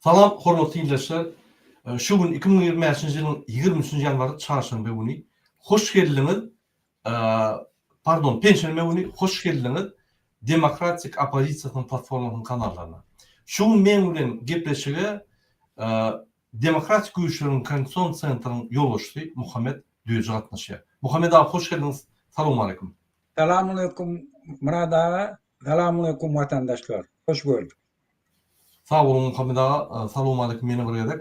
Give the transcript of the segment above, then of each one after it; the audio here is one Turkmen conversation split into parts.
Salam, hormatly dinleyijiler. Şu gün 2025-nji ýylyň 20-nji ýanwary çarşamba güni hoş geldiňiz. Penşenbe güni hoş geldiňiz Demokratik Opozisiýasynyň platformasynyň kanallarına. Şu gün men bilen gepleşige Demokratik Güýçleriň Konstitusiýon Centrynyň ýolbaşçysy Muhammed Düýje gatnaşýar. Muhammed aga hoş geldiniz. Salam aleykum. Selamun aleyküm Murad ağa. Selamun aleyküm vatandaşlar. Hoş bulduk. Sağ olun Muhammed ağa. Salam aleykum meni birgedik.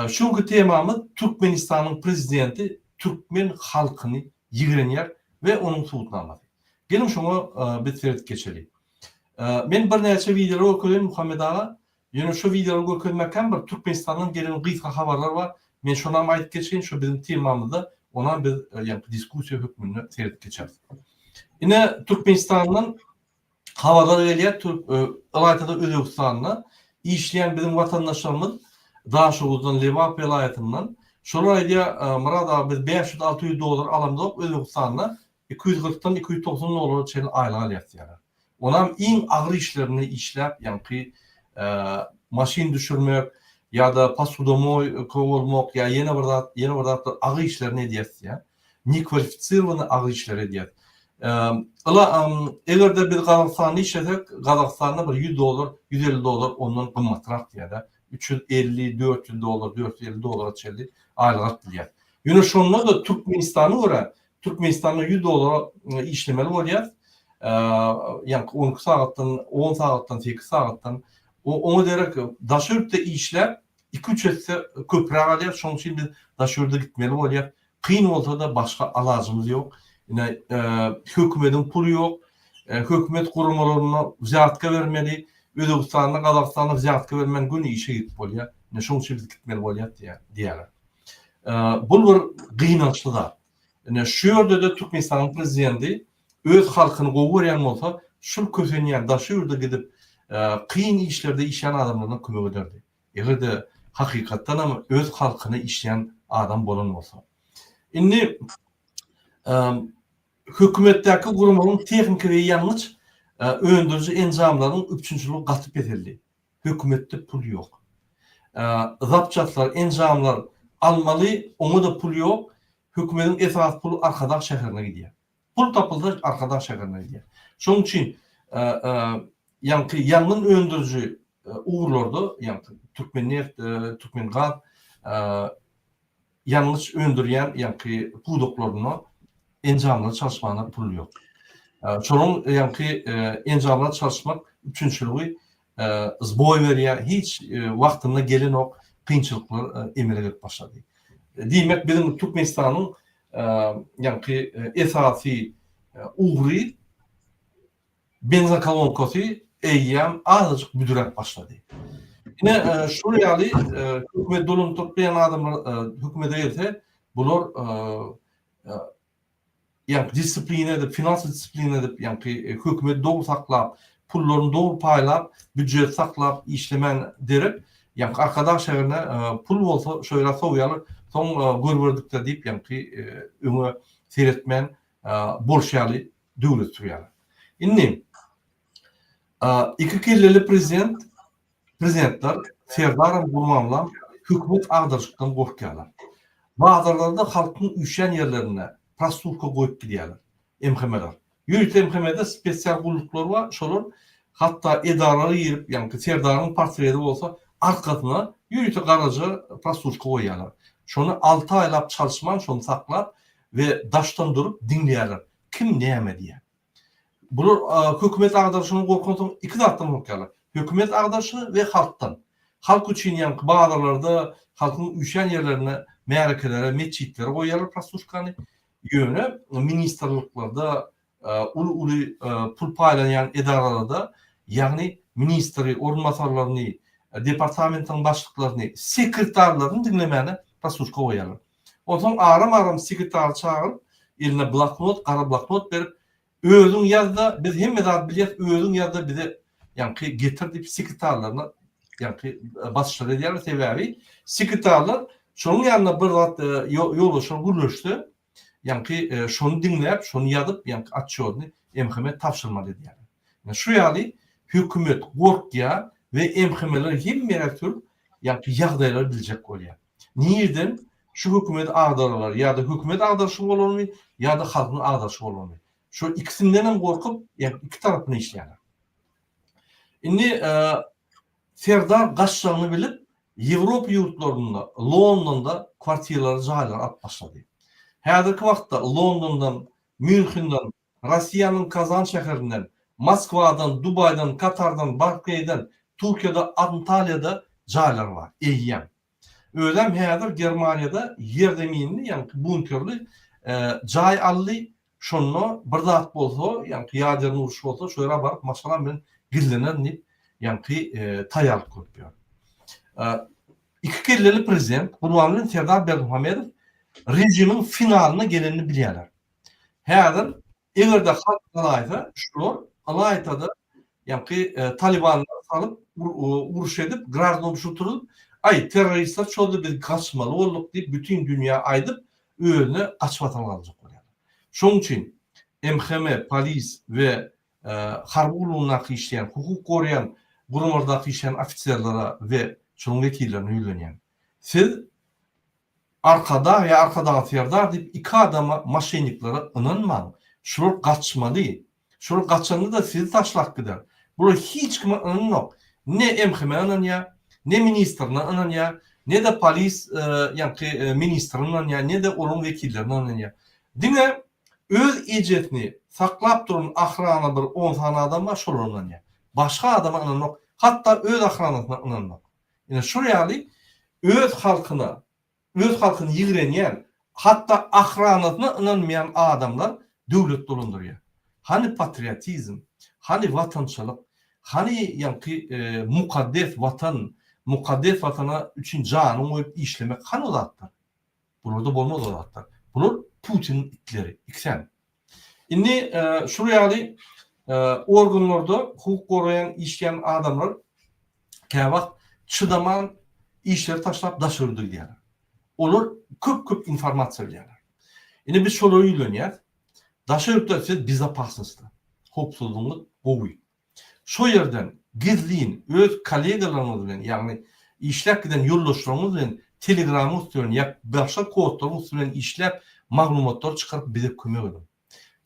Şuňky temamyz Türkmenistanyň prezidenti Türkmen halkyny ýigrenýär we onuň subutnamasy. Gelin şoňa bitirip geçelim. Men bir näçe videolar görýän Muhammed ağa. Ýöne şu videoları görkezmekden bir Türkmenistanyň gelen gysga habarlar bar. Men şonu aýdyp geçeýin, şu bizim temamyzda ona biz ýa-ni diskussiýa hökmünde seredip geçeriz. Ine Türkmenistanyň habarlar gelýär, Alaýatada Özbekistanyna işleyen bizim vatandaşlarımız Daşoğuz'dan, Levap vilayetinden şolar aýdýar, Murad aga biz $500-600 alamda Özbekistan'a 240'dan 290 dolar çeýin aýlyk alýar. Onam iň agyr işlerini işläp, ýa-ni maşin düşürmek ýa-da possudomoy kowurmak ýa ýene bir zat agyr işlerini edýär. Nikvalifisirowany agyr işler edýär. Egerde biz Gazakstanda işlesek, Gazakstanda bir $100, $150 ondan gymmatrak diýär. $350-400, $450 çeldi aýlyk bilýär. Ýöne şonda da Türkmenistana görä, Türkmenistanda $100 işlemeli bolýar. Ýani 10 sagatdan 8 sagatdan onu derek daşörde işler 2-3 etse köprek alýar. Şoň üçin biz daşörde gitmeli bolýar. Kyn bolsa da başga alajymyz ýok. Hökümetiň puly ýok. Hökümet gurumalaryna ziyatka bermeli. Özbekistanda, Gazakstanda ziyatka bermen güni işe gitip bolýar. Şoň üçin biz gitmeli bolýar diýerler. Bu bir gynançlyk. Şu ýerde de Türkmenistanyň prezidenti öz halkyny gowurýan bolsa, şol kösenýär daşyrda gidip kyn işlerde işleyen adamlarına kömek ederdi. Egerde hakykatdan öz halkyny işleyen adam bolan bolsa. Indi hökümetdäki gurumlaryň tehnik we ýalňyç öndürüji enjamlaryň üçünçüligi gatyp edildi. Hökümetde pul ýok. Zapçatlar, enjamlar almaly, oňa da pul ýok. Hökümetiň esas pulu Arkadaş şäherine gidýär. Pul tapyldy, Arkadaş şäherine gidýär. Şoň üçin ýa-ni ýalňyn öndürüji uğurlarda, ýa-ni Türkmenneft, Türkmengaz ýalňyç öndürýän ýa-ni pudoklaryna enjamlar çalışmagyna pul ýok. Şonuň ýa-ni enjamlar çalışmak üçünçüligi zboy berýär, hiç wagtynda gelen ok kynçylyklar emele gelip başlady. Diýmek bizim Türkmenistanyň ýa-ni esasy ugry benzokolonkaty eýýän azajyk büdürek başlady. Ine şu ýaly hökümet dolun tutmayan adamlar hökümete gelse bular ýa-ni disipline edip, finans disipline edip, ýa-ni hökümet dogry saklap, pullaryny dogry paýlap, büdjet saklap işlemen derip, ýa-ni Arkadaş şäherine pul bolsa şöýle soýalar, soň görberdik diýip, ýa-ni öňe seretmen bolşaly döwlet türýär. Indi iki kelleli prezidentler Serdar Gurmanlan hökümet agdarşykdan gorkýarlar. Bazarlarda halkyň üşen ýerlerine prostitutka goýup gidýärler. MHM'ler. Ýürüt MHM'de spesial gulluklar bar. Şolar hatda edarary ýerip, ýani Serdaryň portreti bolsa arkasyna ýürüt garaja prostitutka goýýarlar. Şonu 6 aýlap çalışman, şonu saklap we daşdan durup dinleýärler. Kim näme diýär? Bular hökümet agdarşyny gorkansoň iki zatdan gorkýarlar. Hökümet agdarşy we halkdan. Halk üçin ýa-ni bazarlarda halkyň üşen ýerlerine, märekelere, meçitlere goýýarlar prostitutkany. Ýöne ministrliklarda uly pul paýlanýan edaralarda, ýagny ministri, orunmasarlaryny, departamentin başlyklaryny, sekretarlaryny dinlemäne prostitutka goýýarlar. Ondan aram sekretar çağırıp, eline bloknot, gara bloknot berip, özüň ýazda, biz hemme zat bilýär, özüň ýazda bize ýa-ni getir diýip sekretarlaryna ýa-ni başçylyk edýärler. Sebäbi sekretarlar şonuň ýanyna bir zat ýolbaşy gürleşdi. Ýa-ni şonu dinläp, şonu ýazyp, ýa-ni atçyny MHM tapşyrmaly diýär. Şu ýaly hökümet gorkýar we MHM'ler hemme türlü yani ýagdaýlary biljek bolýar. Niýeden? Şu hökümet agdaralar ýa-da hökümet agdarşy bolarmy ýa-da halkyň agdarşy bolarmy. Şu ikisinden gorkup yani iki tarapyny işleýär. Indi Serdar gaçşanyny bilip Ýewropa ýurtlarynda, Londonda kwartiralar, jaýlar alyp başlady. Häzirki wagtda Londondan, Münchenden, Russiýanyň Kazan şäherinden, Moskwadan, Dubaýdan, Katardan, Bakýdan, Türkiýede, Antalya'da jaýlar bar. Eýýän. Öýlem häzir Germaniýada ýerdeminli, ýani bunkerli jaý aldy. Şonu bir zat bolsa, ýani ýadyr uruş bolsa, şoýra baryp masalan bilen gillenen dip, ýani taýýarlyk görýär. İki kelleli prezident Gurbanguly Serdar Berdimuhamedow rejimiň finalyna gelenini bilýärler. Häzir egerde halk alaýsa, şular alaýtada ýani Talibanlar salyp uruş edip, grazno şuturup, ay teröristler çoldy biz kaçmaly bolduk diýip bütün dünýä aýdyp, öýüne kaçmatan aljak bolýar. Şoň üçin MHM, polis we harby uluglygy işleýän, hukuk goraýan gurumlardaky işleýän ofitserlere we şonuň wekillerine ýülenýär. Siz arkada ýa arkadaky Serdar diýip iki adama maşenniklere ynanmaň. Şular kaçmaly. Şular kaçandy da sizi taşlap gider. Bular hiç kime ynanmak. Ne MHM ynanýar, ne ministrine ynanýar, ne de polis ýani ministrine ynanýar, ne de onun wekillerine ynanýar. Diňe öz ejetini saklap duran ahrana bir 10 tane adam var, şolar ynanýar. Başga adama ynanmak, hatda öz ahranasyna ynanmak. Ýani şu ýaly öz halkyna, öz halkyny ýigrenýän, hatda ahranasyna ynanmaýan adamlar döwlet dolandyrýar. Hani patriotizm, hani watançylyk, hani ýani mukaddes watan, mukaddes watana üçin janyny goýup işlemek hani olatlar. Burada bolmaz olatlar. Bular Putin itleri, iksen. Indi şu ýaly organlarda hukuk goraýan işleýän adamlar käwagt çıdaman işleri taşlap daşyrdy diýerler. Olar köp informasiýa bilýärler. Indi biz şolary ýülenýär. Daşyrykda siz bizapasnysda, hopsuzlygyny gowy. Şo ýerden gizliň öz kollegalaryňyz bilen, ýagny işläp giden ýoldaşlaryňyz bilen Telegram'y üstünden ýa başga kodlary üstünden işläp maglumatlar çykaryp bize kömek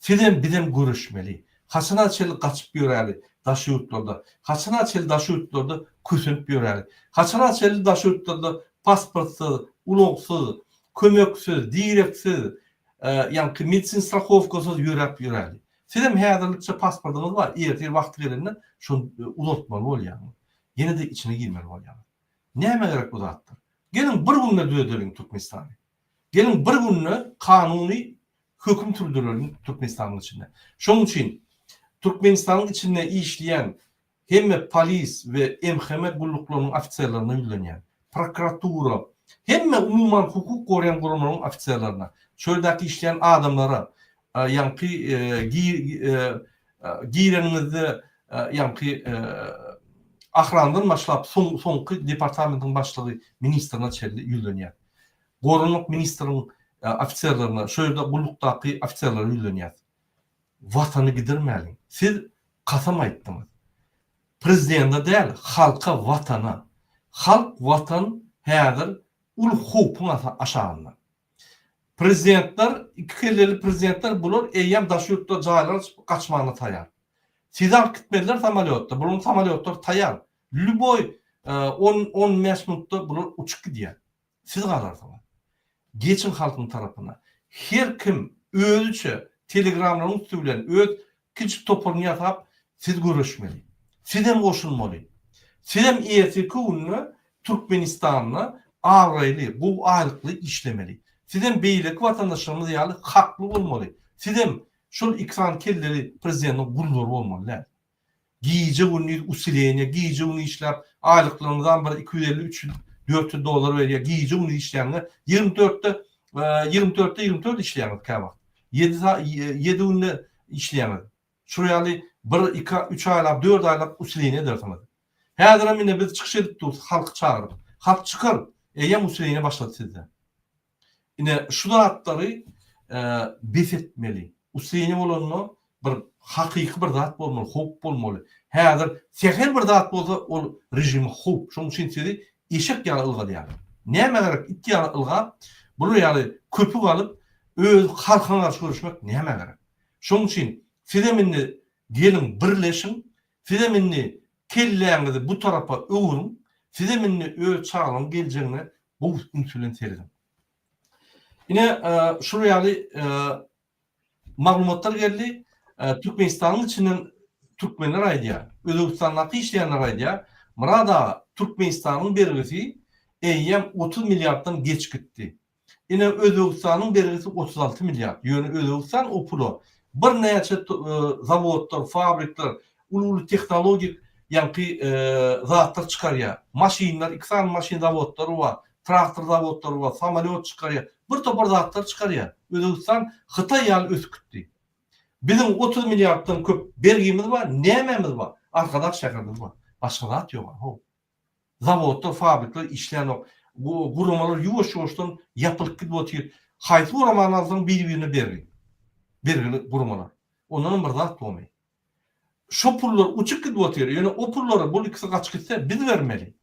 edin. Bizem görüşmeli. Haçan çeli gaçyp ýöräli daşyryklarda. Haçan çeli daşyryklarda kösünüp ýöräli. Haçan çeli daşyryklarda pasportsyz, ulugsyz, kömeksiz, direksiz, ýani medicin strachowkasyz ýöräli. Sizem häzirlikçe pasportyňyz bar, ertir wagty gelende şonu uzatmaly bolýar. Ýene de içine girmeli bolýar. Näme gerek bu zatlar? Gelin bir günne düýdüriň Türkmenistany. Gelin bir günne kanuny höküm türdirelim Türkmenistan'ın içinde. Şoň üçin Türkmenistan'ın içinde işleyen hem polis ve MHM gulluklarının ofitserlerine ýülenýär. Prokuratura, hem umuman hukuk goraýan gurumlaryň ofitserlerine, şöýdäki işleyen adamlara, ýani giýrenizde ýani ahrandan başlap soňky departamentin başlygy ministrine çelli ýülenýär. Gorunluk ministriniň ofitserlerine, şöýde gullukdaky ofitserlere ýülenýär. Watany gidirmäli. Siz kasam aýtdyňyz. Prezidentde däl, halka watana. Halk watan häzir ul hukukun aşağında. Prezidentler, iki kelleli prezidentler bular eýýän daşyrykda jaýlar kaçmagyna taýýar. Siz alyp gitmediler samolyotda. Bular samolyotlar taýýar. Lüboy 10-15 minutda bular uçup gidýär. Siz galarsyňyz. Geçin halkyň tarapyna. Her kim özüçe telegramlaryň üstü bilen öz kiçik topuryny ýasap siz görüşmeli. Sizem goşulmaly. Sizem erteki günü Türkmenistanyna awraýly, bu aýrykly işlemeli. Sizem beýleki watandaşlarymyz ýaly hakly bolmaly. Sizem şol iksan kelleri prezidentiň gullary bolmaly. Giýje günü usileýne, giýje günü işläp aýlyklaryňdan bir 250-300 dolar berýär. Giýje günü işleýänler 24'te 24 işleýänler käwagt. 7 günde işleýänler. Şu ýaly 1-2-3 aýlap, 4 aýlap usileýne dersemez. Häzir mine biz çykyş edip durýar, halk çağırıp. Halk çykar, eýem usileýne başlady sizde. Ine şu zatlary besetmeli. Usileýne bolanyny bir hakyky bir zat bolmaly, hukuk bolmaly. Häzir seher bir zat bolsa ol rejim hukuk. Şoň üçin sizi eşek ýaly ılga diýär. Näme gerek? Iki ýaly ılga. Bunu ýaly köpük alyp öz halkyna garşy görüşmek näme gerek? Şoň üçin Fideminni gelin birleşin, Fideminni kelleňizi bu tarafa öwürün, Fideminni öz çağlaryň geljegine bu ünsülen teridin. Ine şu ýaly maglumatlar geldi. Türkmenistanyň içinden Türkmenler aýdýar. Özbekistandaky işleýänler aýdýar. Murada Türkmenistanyň bergisi eýýem 30 milliarddan geç gitdi. Ine Özbekistanyň bergisi 36 milliard. Ýöne Özbekistan o pulo bir näçe zawodlar, fabrikler, uly tehnologik ýa-ni zatlar çykarýar. Maşinler, iksan maşin zawodlary bar, traktor zawodlary bar, samolyot çykarýar. Bir topar zatlar çykarýar. Özbekistan Hytaý ýaly ösüpdi. Bizim 30 milyarddan köp bergimiz var, nämemiz var? Arkadaş şäherimiz var. Başga zat ýok. Ho. Zawodlar, fabrikler işleýän bu guramalar ýuwaş-ýuwaşdan ýapylyp gidip otyr. Haýsy guramanyň bir-birine berdi. Bergili guramalar. Ondan bir zat bolmaý. Şo pullar uçup gidip otyr. Ýöne o pullary bu ikisi gaçyp gitse biz bermeli.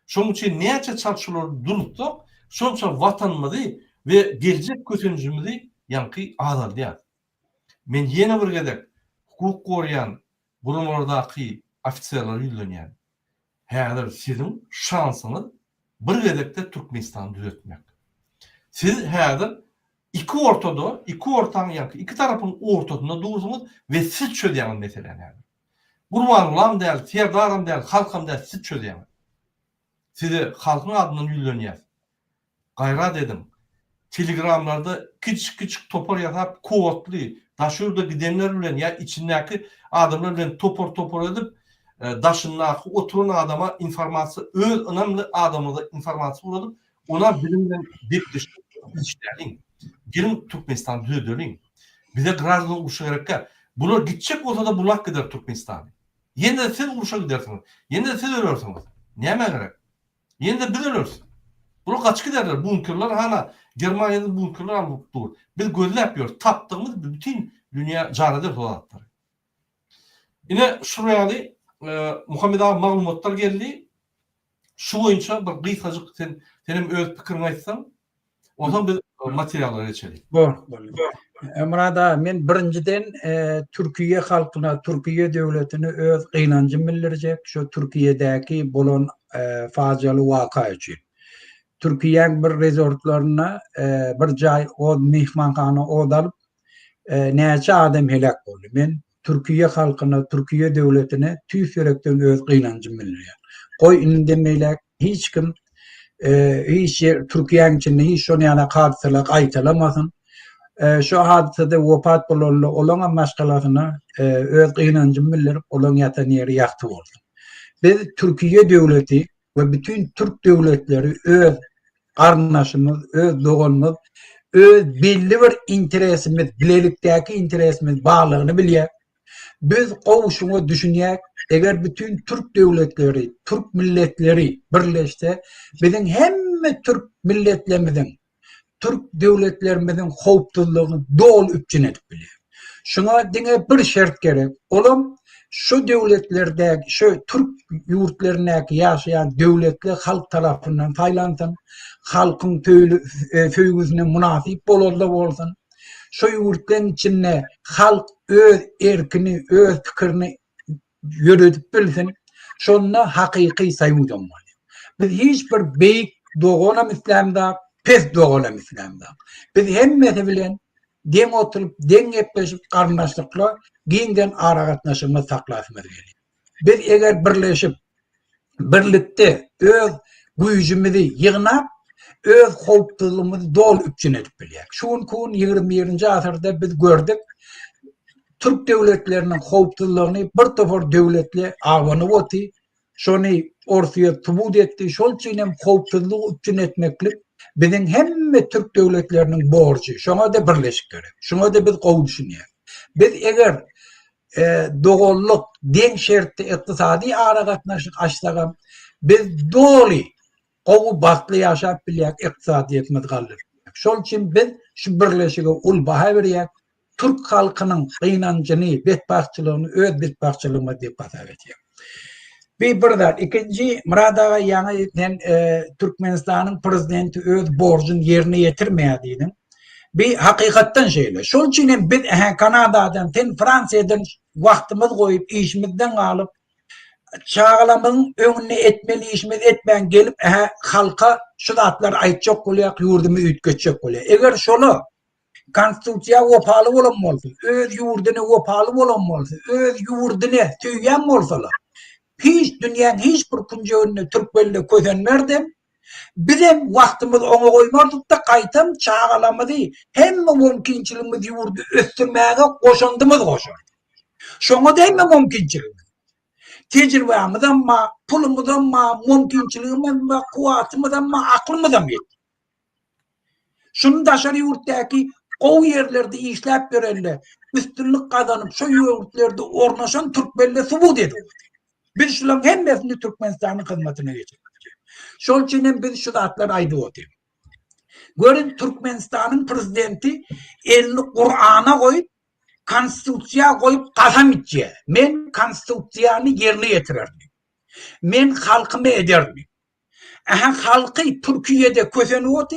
Şoň üçin näçe çarşylar durupdyk, şonça watanymyzy we geljek kösenjimizi ýanky azaldyar. Men ýene bir gedek hukuk gorayan guramalardaky ofisiýerler ýüzlenýär. Häzir siziň şansyňyz bir gedekde Türkmenistan düzeltmek. Siz häzir iki ortada, iki ortaň ýa-ni iki tarapyň ortasynda dursunuz we siz çözdäňiz meseleni. Gurbanlam däl, serdarym däl, halkym däl siz çözdäňiz. Sizi halkyň adyndan ýüzlenýär. Gaýrat edim. Telegramlarda küçük topar ýasap kowatly daşurda gidenler bilen ya içindäki adamlar bilen topar edip daşyndaky oturan adama informasiýa öz önemli adamyna informasiýa ulaşyp ona bilimden bekleş işlerin. Gelin Türkmenistan düzeldirin. Bize grazdan uruşa gerek. Bular gitjek bolsa da bulak gider Türkmenistan. Ýene siz uruşa gidersiňiz. Ýene siz ölersiňiz. Näme gerek? Ýene biz öleriz. Bular gaçyk giderler. Bunkerler hana Germaniýada bunkerler alyp dur. Biz gözläp ýör. Tapdygymyz bütün dünýä jarada bolatdyr. Ine şu ýaly Muhammed abi maglumatlar geldi. Şu boýunça bir gysgaçyk senem öz pikirini aýtsaň, ondan biz materiallara geçelim. Emrada men birinciden Türkiye halkyna, Türkiye döwletine öz gynanjym bildirjek. Şu Türkiýedäki bolan fajaly waka üçin. Türkiýeň bir resortlaryna bir jaý o mehmanhana odalyp näçe adam helak boldy. Men Türkiye halkyna, Türkiye döwletine tüýs ýürekden öz gynanjym bildirýär. Goý indemeýler hiç kim hiç Türkiýeň içinde hiç şonu ýana hadiseler aýtalamasyn. Şu hadisede wafat bolanlar olan başgalaryna öz gynanjym bildirip olan ýatan ýeri ýakty boldy. Biz Türkiye döwleti we bütün Türk döwletleri öz garnaşymyz, öz doganymyz, öz belli bir interesimiz, bilelikdäki interesimiz baglygyny bilýär. Biz gowuşuňa düşünýäk, eger bütün Türk döwletleri, Türk milletleri birleşse, biziň hemme Türk milletlerimiziň, Türk döwletlerimizin howpsuzlygyny dol üçin edip bilýär. Şuňa diňe bir şert gerek. Olam şu döwletlerde, şu Türk ýurtlaryndäki ýaşaýan döwletli halk tarapyndan taýlansyn, halkyň töýgüsine munasyp bolanda bolsyn. Şu ýurtlaryň içinde halk öz erkini, öz pikirini ýöredip bilsin. Şonda hakyky saýmydan bolýar. Biz hiç bir beýik doganam islamda, pes doganam islamda. Biz hemmesi bilen deň oturup, deň gepleşip garnaşlykla giňden ara gatnaşymy saklaýmaz gerek. Biz eger birleşip, birlikde öz güýjümizi ýygnap, öz howpsuzlygymyzy dol üçin edip bilýär. Şuň 21-nji asyrda biz gördük, Türk döwletleriniň howpsuzlygyny bir topar döwletli aganyp oty, şonu ortaya tubut etdi, şol üçin hem howpsuzlyk üçin etmeklik biziň hemme Türk döwletleriniň borçy. Şoňa da birleşik gerek. Şoňa da biz gowy düşünýär. Biz eger doganlyk, deň şertde ykdysady ara gatnaşyk açsagam, biz doly gowy bakly ýaşap bilýär, ykdysadyýetimiz galyr. Şol üçin biz şu birleşige ul baha berýär. Türk halkynyň gynanjyny, betbahçylygyny öz betbahçylygyna diýip basap etýär. Bir burada ikinci Murada yani Türkmenistan'ın prezidenti öz borcun yerine getirmeyediğinin bir hakikatten şeyle. Şol için biz Kanada'dan, Fransa'dan vaktimiz koyup işimizden alıp çağlamın önüne etmeli işimiz etmeyen gelip halka şu datlar aytacak oluyor, yurdumu ütkötecek oluyor. Eğer şolu konstitusiya opalı olan olsa, öz yurdunu opalı olan olsa, öz yurdunu tüyen olsalar, hiç dünyanın hiçbir kuncuğunu Türk belli közenmerdim. Bizim vaktimiz ona koymardık da kaytam çağalamadı. Hem mümkünçülüğümüz yurdu östürmeye koşandımız koşar. Şuna da hem mümkünçülüğümüz. Tecrübemiz ama, pulumuz ama, mümkünçülüğümüz ama, kuvvetimiz ama, aklımız ama yetti. Şunu dışarı yurttaki o yerlerde işlep görenler, üstünlük kazanıp şu yurtlerde ornaşan Türk belli subut ediyor. Biz şunların hemmesini Türkmenistan'ın hizmetine geçirdik. Şol için biz şu datlar aydı olayım. Görün Türkmenistan'ın prezidenti elini Kur'an'a koyup, konstitusiya koyup kasam içeceği. Men konstitusiyanı yerine getirirdim. Men halkımı ederdim. Halkı Türkiye'de köseni otu,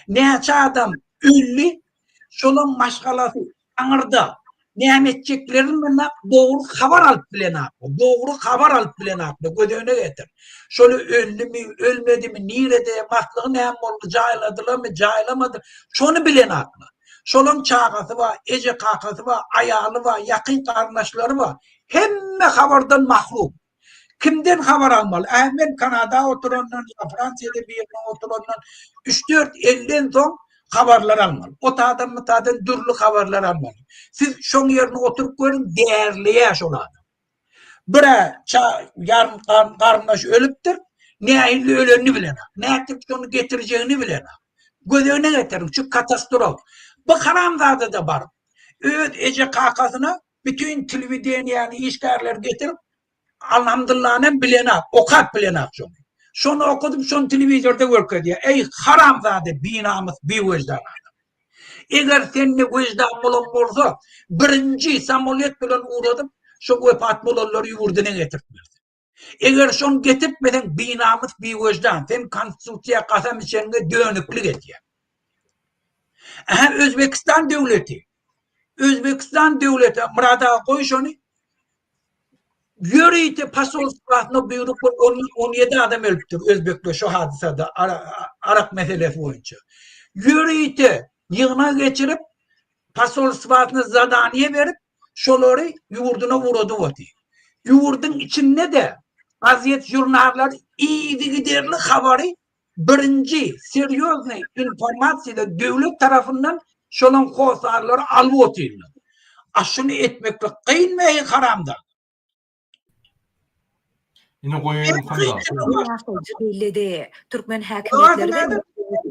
neçe adam ünlü, şolun maşgalası anırda. Nimetçeklerin doğru haber alıp bilen aklı. Doğru haber alıp bilen aklı. Gödöğüne getir. Şöyle öldü mü, ölmedi mi, nerede, matlığı ne oldu, cayladılar mı, caylamadı. Şunu bilen aklı. Şolun çağası var, ece kakası var, ayağlı var, yakın kardeşleri var. Hemme haberden mahlum. Kimden haber almalı? Ben Kanada oturanlar, Fransa'da bir yerine oturanlar 3-4-50'den son haberler almalı. O tağdan dürlü haberler almalı. Siz şun yerine oturup görün, değerliye şunu. Bire yarın karnıdaş ölüptür, ne ayırlı ölenini bilene, ne yapıp onu getireceğini bilene. Gözüne getirin, şu katastrof. Bu haramzade de var. Evet, Ece kakasına bütün televizyonu yani işlerler getirip, elhamdülillah'ın bilene, okat bilene şunu. Şunu okudum, şunu televizyonda görüyor diye. Ey haramzade, binamız bir vicdan adam. Eğer seninle vicdan olsa, birinci samoliyet bilen uğradım, şu vefat bulanları yurduna getirtmezdi. Eğer şunu getirtmeden binamız bir vicdan, sen konstitusiya kasam içinde dönüklük ediyor. Özbekistan devleti, Murada koy şunu, Yürüyte pasolskasına buyruk 17 adam ölüptür Özbek'te şu hadisede Arap meselesi boyunca. Yürüyte yığına geçirip pasolskasını zadaniye verip şoları yurduna vurdu vati. Yurdun içinde de vaziyet jurnallar iyi giderli haberi birinci seriyozne informasiyada devlet tarafından şolan kosarları alıp otuyorlar. Aşını etmekle kıyılmayı haramda. Yine koyayım kanda. Belli Türkmen hakimiyetleri ve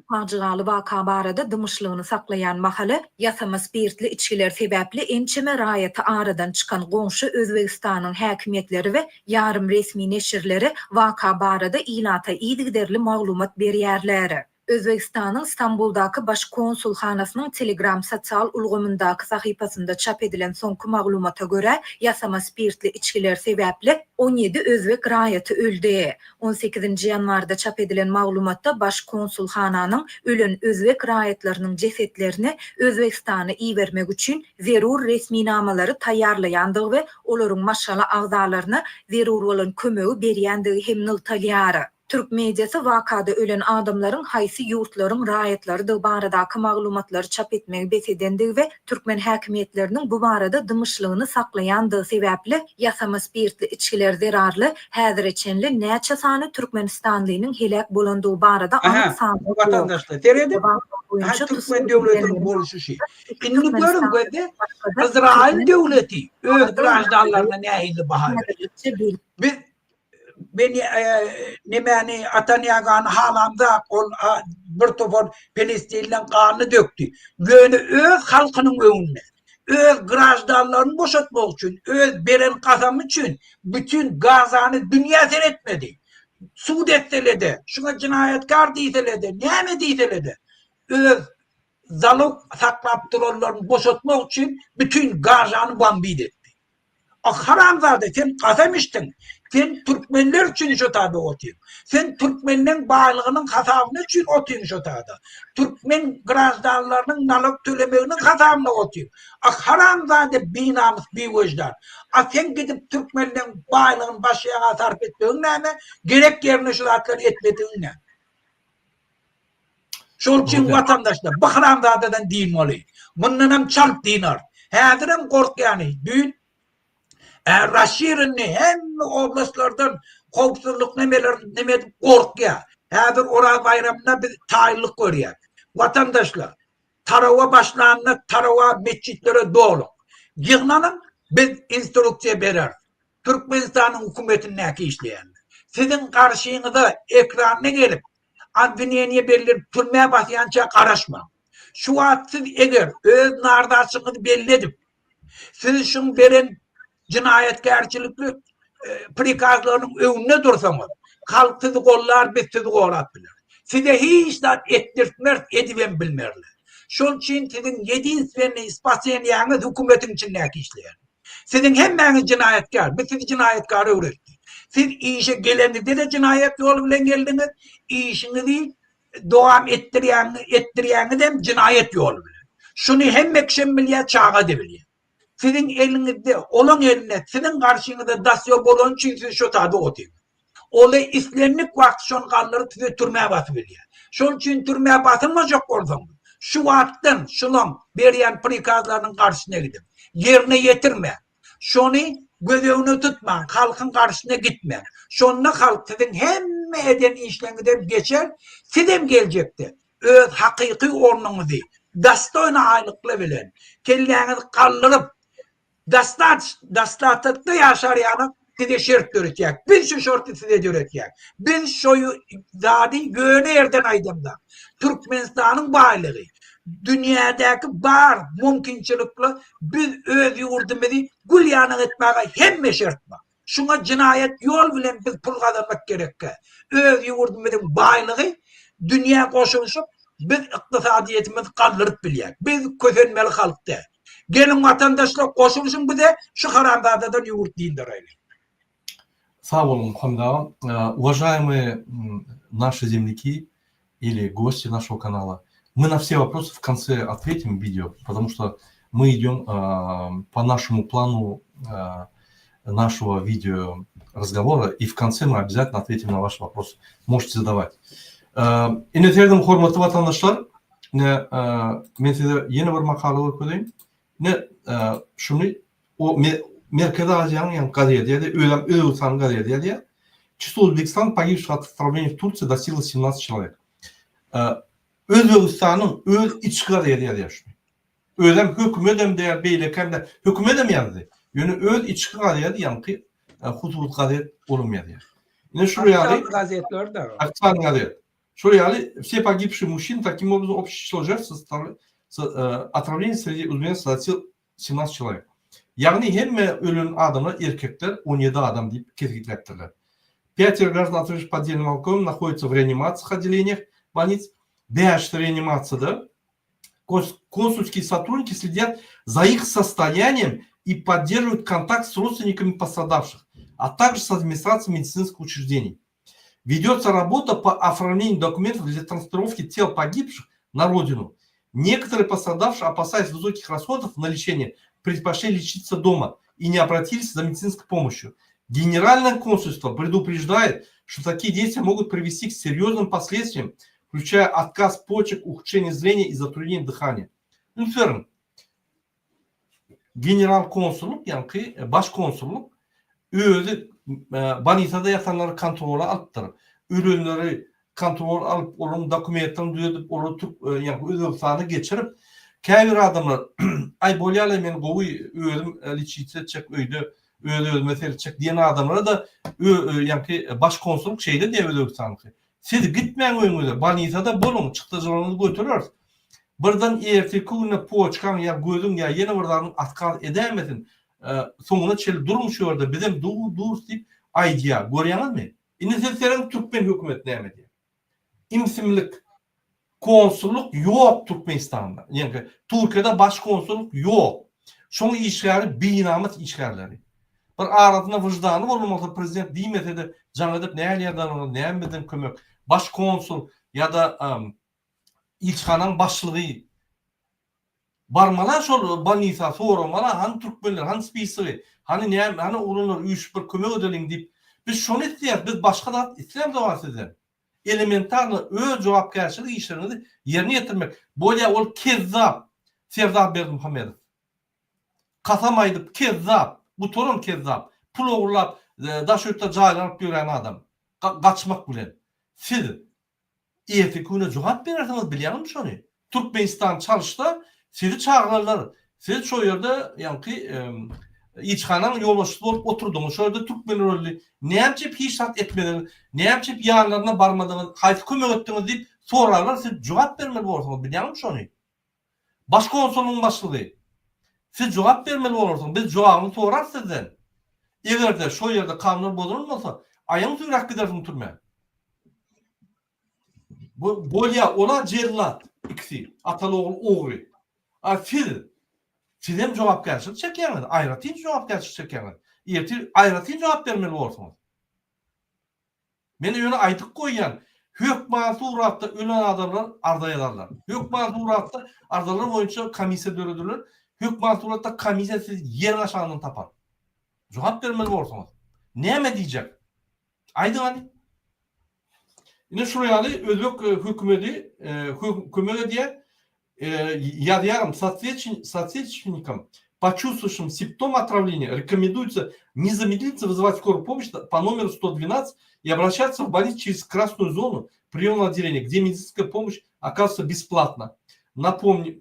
facialı vaka barada dımışlığını saklayan mahalı yasama spirtli içkiler sebeple ençeme rayeti aradan çıkan qonşu Özbekistan'ın hakimiyetleri ve yarım resmi neşirleri vaka barada ilata iyidigderli maglumat berýärleri. Özbekistan'ın İstanbul'daki baş konsulhanasının Telegram sosyal ulgamındaki sahifasında çap edilen sonku maglumata göre yasama spirtli içkiler sebeple 17 Özbek rayeti öldü. 18. yanvarda çap edilen maglumatta baş konsulhananın ölen Özbek rayetlerinin cesetlerini Özbekistan'a iýermek üçin zerur resmi namaları taýýarlaýandygy we olaryň maşala agzalarına zerur bolan kömegi berýändige hem nyltalýary. Türk medyası vakada ölen adamların haysi yurtların rayetleri de baradaky maglumatları çap etmegi besedendiği ve Türkmen hakimiyetlerinin bu barada dımışlığını saklayandığı sebeple yasama spirtli içkiler zerarlı häzir içenli näçe sany Türkmenistanlynyň helak bolandyğı barada vatandaşlar terede Türkmen devletinin boluşu şey. Şimdi görün göde İsrail devleti öz grajdanlarına nähili baha verir. Beni nemeni Atanyagan halamda bir topar Filistin'den kanı döktü. Böyle öz halkının önüne, öz grajdanlarını boşaltmak için, öz beren kasam için bütün Gaza'nı dünya seyretmedi. Suud etseledi, şuna cinayetkar deyseledi, neyme deyseledi. Öz zalık saklap dururlarını boşaltmak için bütün Gaza'nı bambid etti. Haramzade sen kasam içtin. Sen Türkmenler için şu tadı otuyun. Sen Türkmenlerin bağlığının hasabını için otuyun şu tadı. Türkmen grazdanlarının nalok tölemeğinin hasabını otuyun. Haramzade binamız bir vicdan. Sen gidip Türkmenlerin bağlığının başlayana sarf ettiğin ne? Gerek yerine şu zatları etmediğin ne? Şol için vatandaşlar bu haramzadeden din oluyor. Bundan hem çalp dinar. Hədirim korkuyani. Dün Raşirinni hem oblastlardan kovsuzluk nemedir korkuya. Hədir ora bayramına bir tayinlik görüyor. Vatandaşlar tarava başlanına tarava mescitlere dolu. Yığınanın biz instruksiya verir. Türkmenistan'ın hükümetinin işleyen. Sizin karşınıza ekranına gelip adviniyeniye belirli türmeye basıyanca karışma. Şu an siz eğer öz nardaşınızı belli edip siz şunu veren cinayetkarçılıklı prikazlarının önüne dursanız halk sizi kollar biz sizi koratbilir. Size hiç de ettirtmez ediven bilmerler. Şunun için sizin yediğin seni ispatlayanınız hükümetin içindeki işleyen. Sizin hemen cinayetkar, biz sizi cinayetkarı öğrettik. Siz işe gelenizde de cinayet yolu bile geldiniz, işinizi devam ettiriyeniz hem cinayet yolu bile. Şunu hem mekşemmiliye çağa debiliyor. Sizin elinizde, olan eline, sizin karşınızda dasyo bolon için siz şu tadı otuyun. Olay İslamlık vakti şun kalları size türmeye basıveriyor. Şunun için türmeye basılmayacak olsam, şu vaktin, şunun beriyen prikazlarının karşısına gidin. Yerine yetirme. Şunu gözevini tutma, halkın karşısına gitme. Şununla halk sizin hem eden işlemden geçer, sizin gelecekti. Öz hakiki ornunuzu, dastoyna aylıkla bilen, kelleğinizi kaldırıp, dastatıkta yaşar yani, size şert görecek. Biz şu şortu size görecek. Biz şoyu zadi yöne yerden aydımda. Türkmenistan'ın bağlığı. Dünyadaki bar mümkünçülükle biz öz yurdumuzu gül yanı etmeye hem şertme. Şuna cinayet yol bilen biz pul kazanmak gerek. Öz yurdumuzun bağlığı dünya koşuluşup biz iktisadiyetimizi kaldırıp biliyek. Biz kösenmeli halkta. Gelin vatandaşlar koşuluşun bize şu haramzadadan yurt deyindir öyle. Sağ olun Muhammed Ağa. Уважаемые наши земляки или гости нашего канала, мы на все вопросы в конце ответим в видео, потому что мы идем по нашему плану нашего видео разговора, и в конце мы обязательно ответим на ваши вопросы. Можете задавать. İnternetin hürmetli vatandaşlar, ben size yeni bir makale okuyayım. Şunu o Merkezi Aziyanın yani Газета, Özbekistan'ın Газета, число Узбекистана погибших от отравления в Турции достигло 17 человек. Özbekistan'ın öz iç Газета yaşıyor. Özlem hükümet hem de beyle hem de hükümet hem yazdı. Yani öz iç Газета yani ki husus Газета olmuyor. Yine şuraya aksan Газета. Şuraya все погибшие мужчины таким образом общее число жертв отравления среди узбекистан достигло 17 человек. Yani hem ölen adamlar erkekler 17 adam deyip kesiklettiler. 5 граждан, отравивших поддельным алкоголем, находятся в реанимациях отделениях больниц. 5 реанимацияда консульские сотрудники следят за их состоянием и поддерживают контакт с родственниками пострадавших, а также с администрацией медицинских учреждений. Ведется работа по оформлению документов для транспортировки тел погибших на родину. Некоторые пострадавшие, опасаясь высоких расходов на лечение, предпочли лечиться дома и не обратились за медицинской помощью. Генеральное консульство предупреждает, что такие действия могут привести к серьезным последствиям, включая отказ почек, ухудшение зрения и затруднение дыхания. Генерал-консуллuk yani başkonsulluk özü Banitada yatanları kontrola alıptır. Ürünleri kontrol alıp onun dokumentlerini düzedip onu yani Özbekistan'a geçirip kevir adamlar ay bolyala men gowy özüm liçitse çek öydü öyle mesela çek diyen adamlara da yani başkonsulluk şeyde diye Özbekistan'da. Siz gitmeyin önünüze. Banitada bolun çıktıcılarınızı götürür. Buradan erteki gününe poçkan ya gözün ya yeni buradan atkal edemedin. Sonuna çel durmuş orada bizim dur deyip aydiya görüyorsunuz mu? İnizlerin Türkmen hükümet ne emedi? İmsimlik konsulluk yok Türkmenistan'da. Yani Türkiye'de başkonsulluk yok. Şunu işgali binamet işgalleri. Bir aradyna wyjdany bolmasa prezident diýmese de jaň edip näme näme kömek baş konsul ýa-da ilçhanaň başlygy barmalar şol banisa soramalar han türkmenler han spisi hani näme hani onular üç bir kömek edelim diýip biz şonu isleýär biz başga da isleýär dowam sizden elementarny öz jogapkärçilik işlerini ýerine ýetirmek bolýa ol kezzap Serdar Berdimuhammedow kasam aýdyp kezzap bu torun kezzap pul ogurlap daşökde jaýlanyp ýören adam gaçmak bilen siz EFK'ne jogap berersiňiz bilýärmi şonu Türkmenistan çalışda sizi çağırırlar. Siz şu yerde yani İçhan'ın yolbaşçısı olup oturduğunuz şöyle Türkmen rolü neyemçip hiç şart etmediniz, neyemçip yanlarına barmadınız, haydi kömek ettiniz deyip sorarlar. Siz cevap vermeli olursunuz. Biliyor musun onu? Başkonsolun başlığı. Siz cevap vermeli olursunuz. Biz cevabını sorar sizden. Eğer de şu yerde kanunlar bozulmasa ayağınızı yürek gidersin türmeye. Bu bolya ona cellat ikisi. Atalı oğul oğru. Siz hem jogapkärçilik çekýäňiz, aýratyn jogapkärçilik çekýäňiz. Ýeti aýratyn jogap bermeli bolsunuz. Men ýöne aýdyp goýýan, hökman suratda ölen adamlar ardaýalarlar. Hökman suratda ardalar boýunça komissiýa döredilýär. Hökman suratda komissiýa siz ýer aşagyny tapar. Jogap bermeli bolsunuz. Näme diýjek? Aýdyňy. Ine şurýaly özbek hökümeti diýe ядерным соотечественникам, почувствовавшим симптомы отравления, рекомендуется незамедлительно вызывать скорую помощь по номеру 112 и обращаться в больницу через красную зону приемного отделения, где медицинская помощь оказывается бесплатно. Напомню,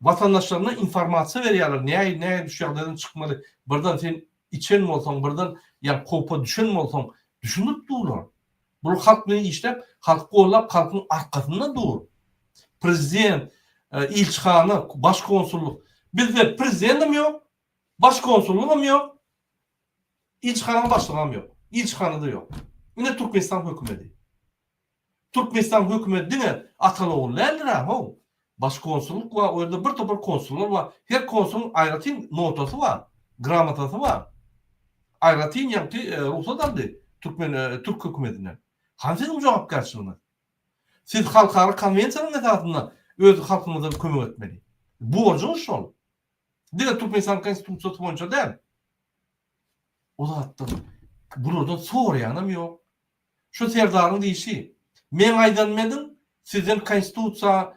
vatandaşlarına informasiya berýärler. Näme düşýärlerden çykmaly. Birden sen içen bolsaň, birden ýa kopa düşen bolsaň, düşünüp durlar. Bu halk bilen işlep, halk gollap, halkın arkasında dur. Prezident, ilçhana, başkonsulluk. Bizde prezidentim yok, başkonsulluğum yok, ilçhanın başlığım yok, ilçhanı da yok. Yine Türkmenistan hükümeti. Türkmenistan hükümeti dine atalı oğullardır ha. Başkonsulluk var, orada bir topar konsullar var. Her konsulun aýratyn notası var, gramatası var. Aýratyn ýa-da ruhsat aldy Türk hükümetinden. Hangi jogapkärçiliginiz? Siz halkara konvensiýanyň esasynda öz halkyňyza kömek etmeli. Bu borcuňyz şol. Diňe Türkmenistan konstitusiýasy boýunça däl. O zatda buradan soraýanam ýok. Şu serdaryň diýişi, men aýdanmadyň, sizin konstitusiýa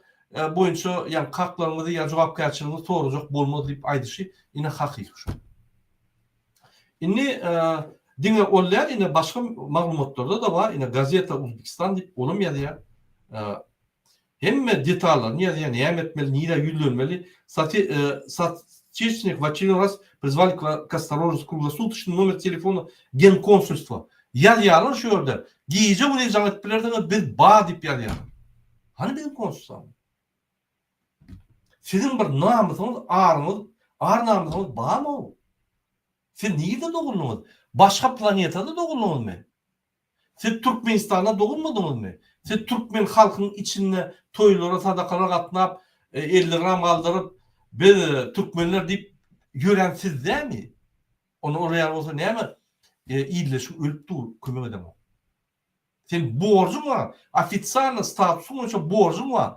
boýunça ýa haklaryňyzy ýa jogapkärçiligiňizi sorajak bolmady diýip aýdyşy ine hakyky şu. Inni diňe ollar ine başga maglumatlarda da var. Ine Gazeta Uzbekistan diýip olum ýazýar. Hemme detallar ýazýar, näme etmeli, näme ýüzlenmeli. Соотечественник в очередной раз призвали к осторожности, круглосуточный номер телефона Генконсульства. Ýazýarlar şu ýerde. Giýje bu jaň etiplerden biz ba diýip ýazýar. Hani bizim konsulsa? Sizin bir namusyňyz, ar namusyňyz barmy? Siz niýede doguldyňyz? Başka planetada doğulmadınız. Siz Türkmenistan'da doğulmadınız mı? Siz Türkmen halkının içinde toylara, sadakalara katnap, ellerini kaldırıp, biz Türkmenler deyip gören siz değil mi? Onu oraya olsa ne mi? İyileşip ölüp dur, kömek edemem. Senin borcun var. Ofitsialna statusun olsa borcun var.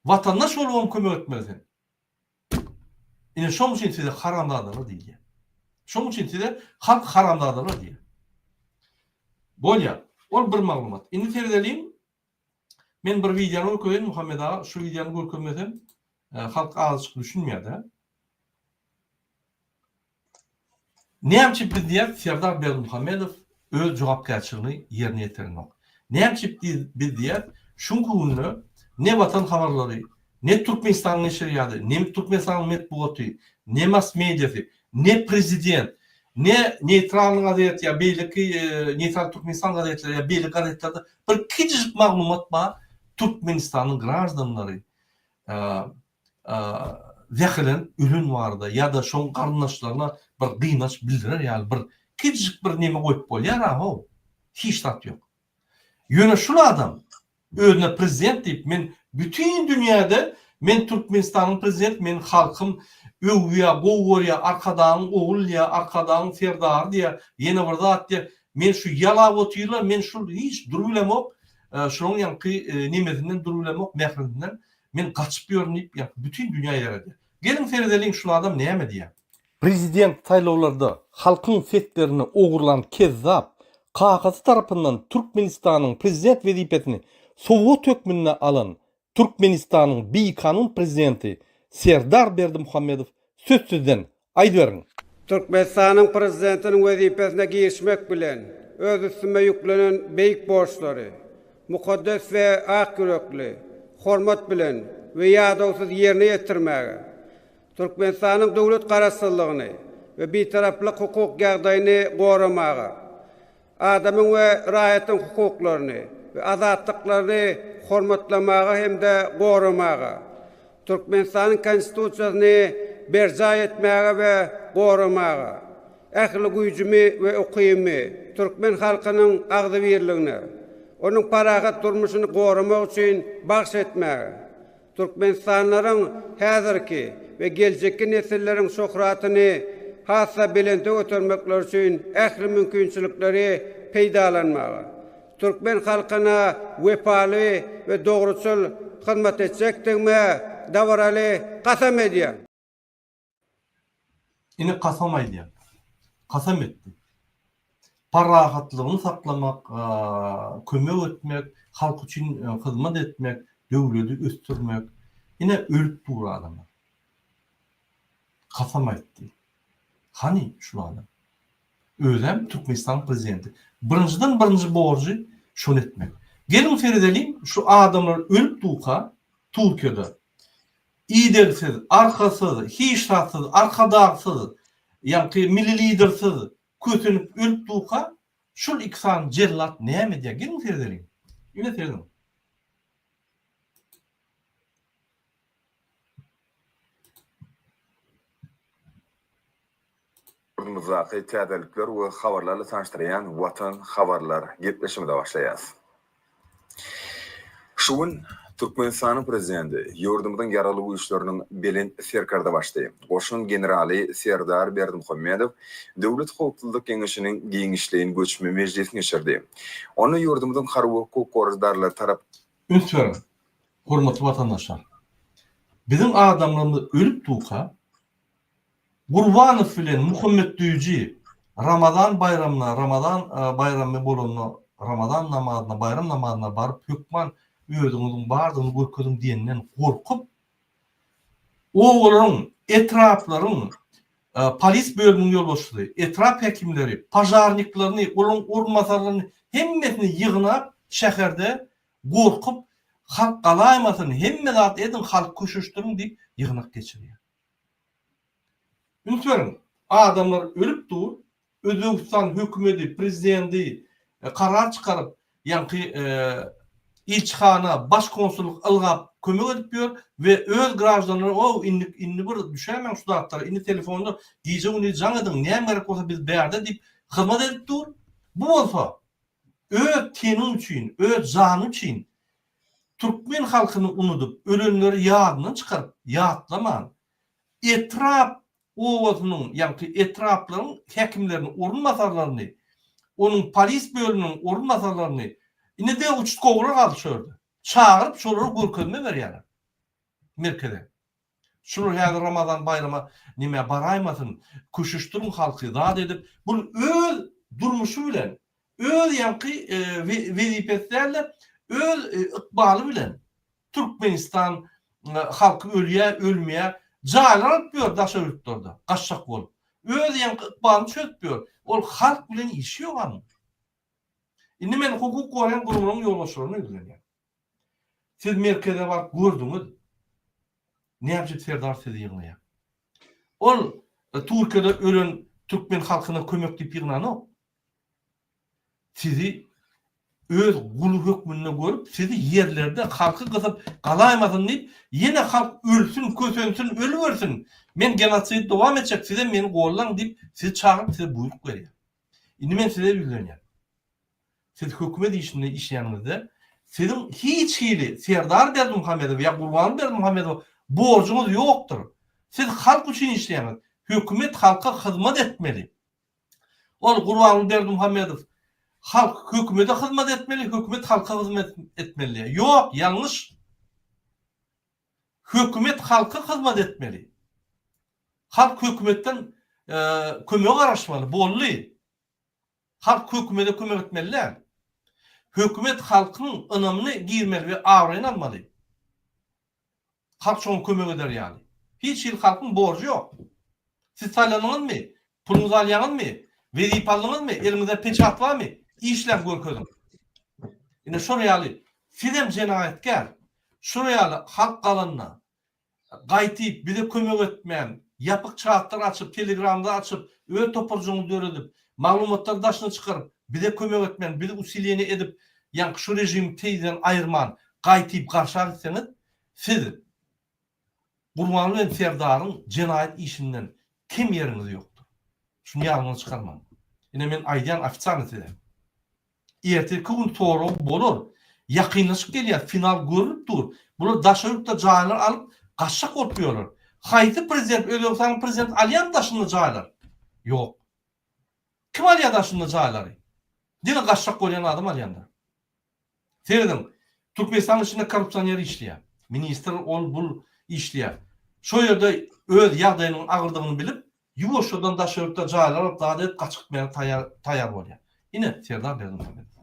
Vatandaş olup kömek etmelisin. Yine şoň üçin size haramdadylar diýýär. Şoň üçin size halk haramdadylar diýär. Bolýa, ol bir maglumat. Indi terdeleyim. Men bir videonu görýän Muhammed ağa, şu videonu görmesem halk azıcık düşünmýärdi. Näçip biz diýär Serdar Berdimuhammedow öz jogapkärçiligini ýerine ýetirmek. Näçip biz diýär şuňky ne vatan habarlary, ne Türkmenistan neşriyatı, ne Türkmenistan metbuaty, ne mass mediasy, ne prezident, ne neytral gazet ya belki neytral Türkmenistan gazetleri ya belki gazetlerde bir küçük maglumat var. Türkmenistan'ın gражданları zehirlen ürün vardı ya da şoň garnaşlarına bir gıynaş bildirer yani bir küçük bir neme koyup bolýar ha. Hiç tat yok. Ýöne şu adam özüne prezident deyip men bütün dünyada men Türkmenistan'ın prezident, men halkım Öwüya, gowurya, arkadan oğulya, arkadan Serdar diye, yine bir zat diye, men şu yala otylar, men şu hiç durulamok, şunun yankı nimetinden durulamok, mehrinden, men kaçıp görünüp, bütün dünya yaradı. Gelin Feridelin şu adam neyme diye. Prezident saylovlarda halkın setlerini oğurlan kezzap, kakası tarafından Türkmenistan'ın prezident vazifesini Sovet hökmüne alan Türkmenistan'ın bir kanun prezidenti Serdar Berdimuhamedov sözsüzden aýdyberin. Türkmenistan'ın prezidentinin vazifesine girişmek bilen öz üstüme yüklenen beýik borçları, mukaddes ve ak yürekli, hormat bilen ve yadawsuz yerine yetirmäge, Türkmenistan'ın dowlet garaşsyzlygyny ve bitaraplyk hukuk ýagdaýyny goramaga, adamyň we raýatyň hukuklaryny ve azatlyklaryny hormatlamaga hemde goramaga, Türkmenistan'ın konstitusiýasyny berja etmäge we goramaga, ähli güýjümi we ukymy Türkmen halkynyň agdybirligine, onuň parahat durmuşyny goramak üçin bagş etmäge, Türkmenistanlaryň häzirki ve geljekki nesilleriň şöhratyny hassa bilente götürmekler üçin ähli mümkinçilikleri peýdalanmaga, Türkmen halkyna wepaly we dogruçul hyzmat etjekdigme dawraly kasam edýär. Yine kasam aýdýar. Kasam etdi. Parahatlygyny saklamak, kömek etmek, halk üçin hyzmat etmek, döwleti östürmek, yine ölüp dur adamlar. Kasam etdi. Hani şu adam? Özem Türkmenistan prezidenti. Birinci borcu şunu etmek. Gelin Feridelin şu adamlar ölüp duka Türkiye'de idersiz, arkasız, hiçtatsız, arkadaksız, yani milli lidersiz kötünüp ölüp duka şul iksan cellat neyme diye. Gelin Feridelin. Yine Feridelin. Muzaqi täzelikler we habarlarla tanıştırayan Watan Habarlar gepleşmede başlaýas. Şuun Türkmenistan'ın prezidenti yurdumyzyň yaraly güýçleriniň belen serkarda başlaýy. Goşun generali Serdar Berdimuhamedov Döwlet hukuklyk keňeşiniň giňişliğin göçme meclisine geçirdi. Onu yurdumyzyň harby hukuk goruzdarlary tarap Ünsüren, hormatly vatandaşlar. Bizim adamlarımız ölüp duka Gurbanow bilen Muhammed Düýji Ramazan bayramı bolanyna Ramazan namazyna, bayram namazyna baryp hökman öýüňiziň bardygyny görkezdiň diýenden gorkup olaryň etraplaryň polis bölüminiň ýolbaşçysy, etrap hekimleri, pajarniklaryny, olaryň orunmasarlaryny hemmesini ýygnap şäherde gorkup halk galaýmasyn, hemme zat edin halk köşüşdürün diýip ýygnak geçirýär. Ünsüren, adamlar ölüp dur, Özbekistan hökümeti, prezidenti karar çıkarıp, yani ilçihana, baş konsulluk ılgap kömek edip diyor ve öz grajdanları o inni bir düşemeyen şu dağıtları, inni telefonda diyeceğini can edin, neye gerek olsa biz beyerde deyip hizmet edip dur. Bu olsa, öz tenin için, öz canı için Türkmen halkını unutup, ölünleri yağından çıkarıp, yağıtlaman, etraf owasynyň, ýa-ni etraplaryň hekimleriniň orunmasarlaryny, onun polis bölüminiň orunmasarlaryny ine de uçtkowlar galşyrdy. Çağırıp şolary görkezme berýär. Merkeze. Şular häzir Ramazan bayrama nime baraýmasyn, köşüşdürün halky zat edip, bu öz durmuşy bilen, öz ýa-ni wezipetlerle, öz ykbaly bilen Türkmenistan halky ölmeýär, Jaýlar atpýar daşaryplarda, gaçşak bolup. Öz ýa-ni çötpýär. Ol halk bilen işi ýok anyň. Indi men hukuk goýan gurumyň ýolbaşçylaryny izleýär. Siz merkeze baryp gördüňiz. Näme Serdar sizi ýygnaýar? Ol Türkiýede ölen Türkmen halkyna kömek diýip ýygnany. Sizi öz gulu hökmünde görüp, sizi yerlerde halkı gysyp galaýmasyn diýip, ýene halk ölsün, kösensün, ölübersin. Men genosid dowam etjek, size meni gollaň diýip, sizi çağırıp size buyruk berýär. Indi men size bilýär. Siz hökümet işinde işleýänizde, sizin hiç hili Serdar Berdimuhamedov ýa Gurbanow Berdimuhamedov borcunuz ýokdur. Siz halk üçün işleýäňiz. Hökümet halka hyzmat etmeli. Ol Gurbanly Berdimuhammedow halk hökümete hyzmat etmeli, hökümet halka hyzmat etmeli. Ýok, ýalňyş. Hökümet halka hyzmat etmeli. Halk hökümetten kömek araşmaly, bolly. Halk hökümete kömek etmeliler. Hökümet halkyň ynamyny girmeli we awryn almaly. Halk şoňa kömek eder ýaly. Hiç il halkyň borjy ýok. Siz saýlanyňyzmy? Puluňyzy alýaňyzmy? Wezipe aldyňyzmy? Eliňizde peçat barmy? İşlem görkezin. Ine şo ýaly film jenaýetkär. Şo ýaly halk galanyna gaýtyp bize kömek etmän, ýapyk çatlar açyp, Telegramda açyp, öýe topurjuňy öredip, maglumatlar daşyna çykaryp, bize kömek etmän, bizi usilyny edip, ýa-ni şu rejim teýden aýyrman, gaýtyp garşy etseňiz, siz Gurbanly we Serdaryň jenaýet işinden kim ýeriňiz ýokdur. Şunu ýalyňyza çykarman. Ine men aýdýan ofitsialny size. Erteki gün toru bolur. Ýakynlaşyp gelýär, final görüp dur. Bular daşarypda jaýlar alyp gaçşak otluyorlar. Haýsy prezident, Özbekistan'ın prezident alýan daşyny jaýlar? Ýok. Kim alýar daşyny jaýlary? Dine gaçşak bolýan adam alýanda. Seyredin, Türkmenistan içinde korrupsiýonlar işleýär. Minister ol bul işleýär. Şo ýerde öz ýagdaýynyň agyrdygyny bilip, ýuwaşdan daşarypda jaýlar alyp daýat gaçyk etmäge taýýar bolýar. Ine Serdar Berdimuhammedow.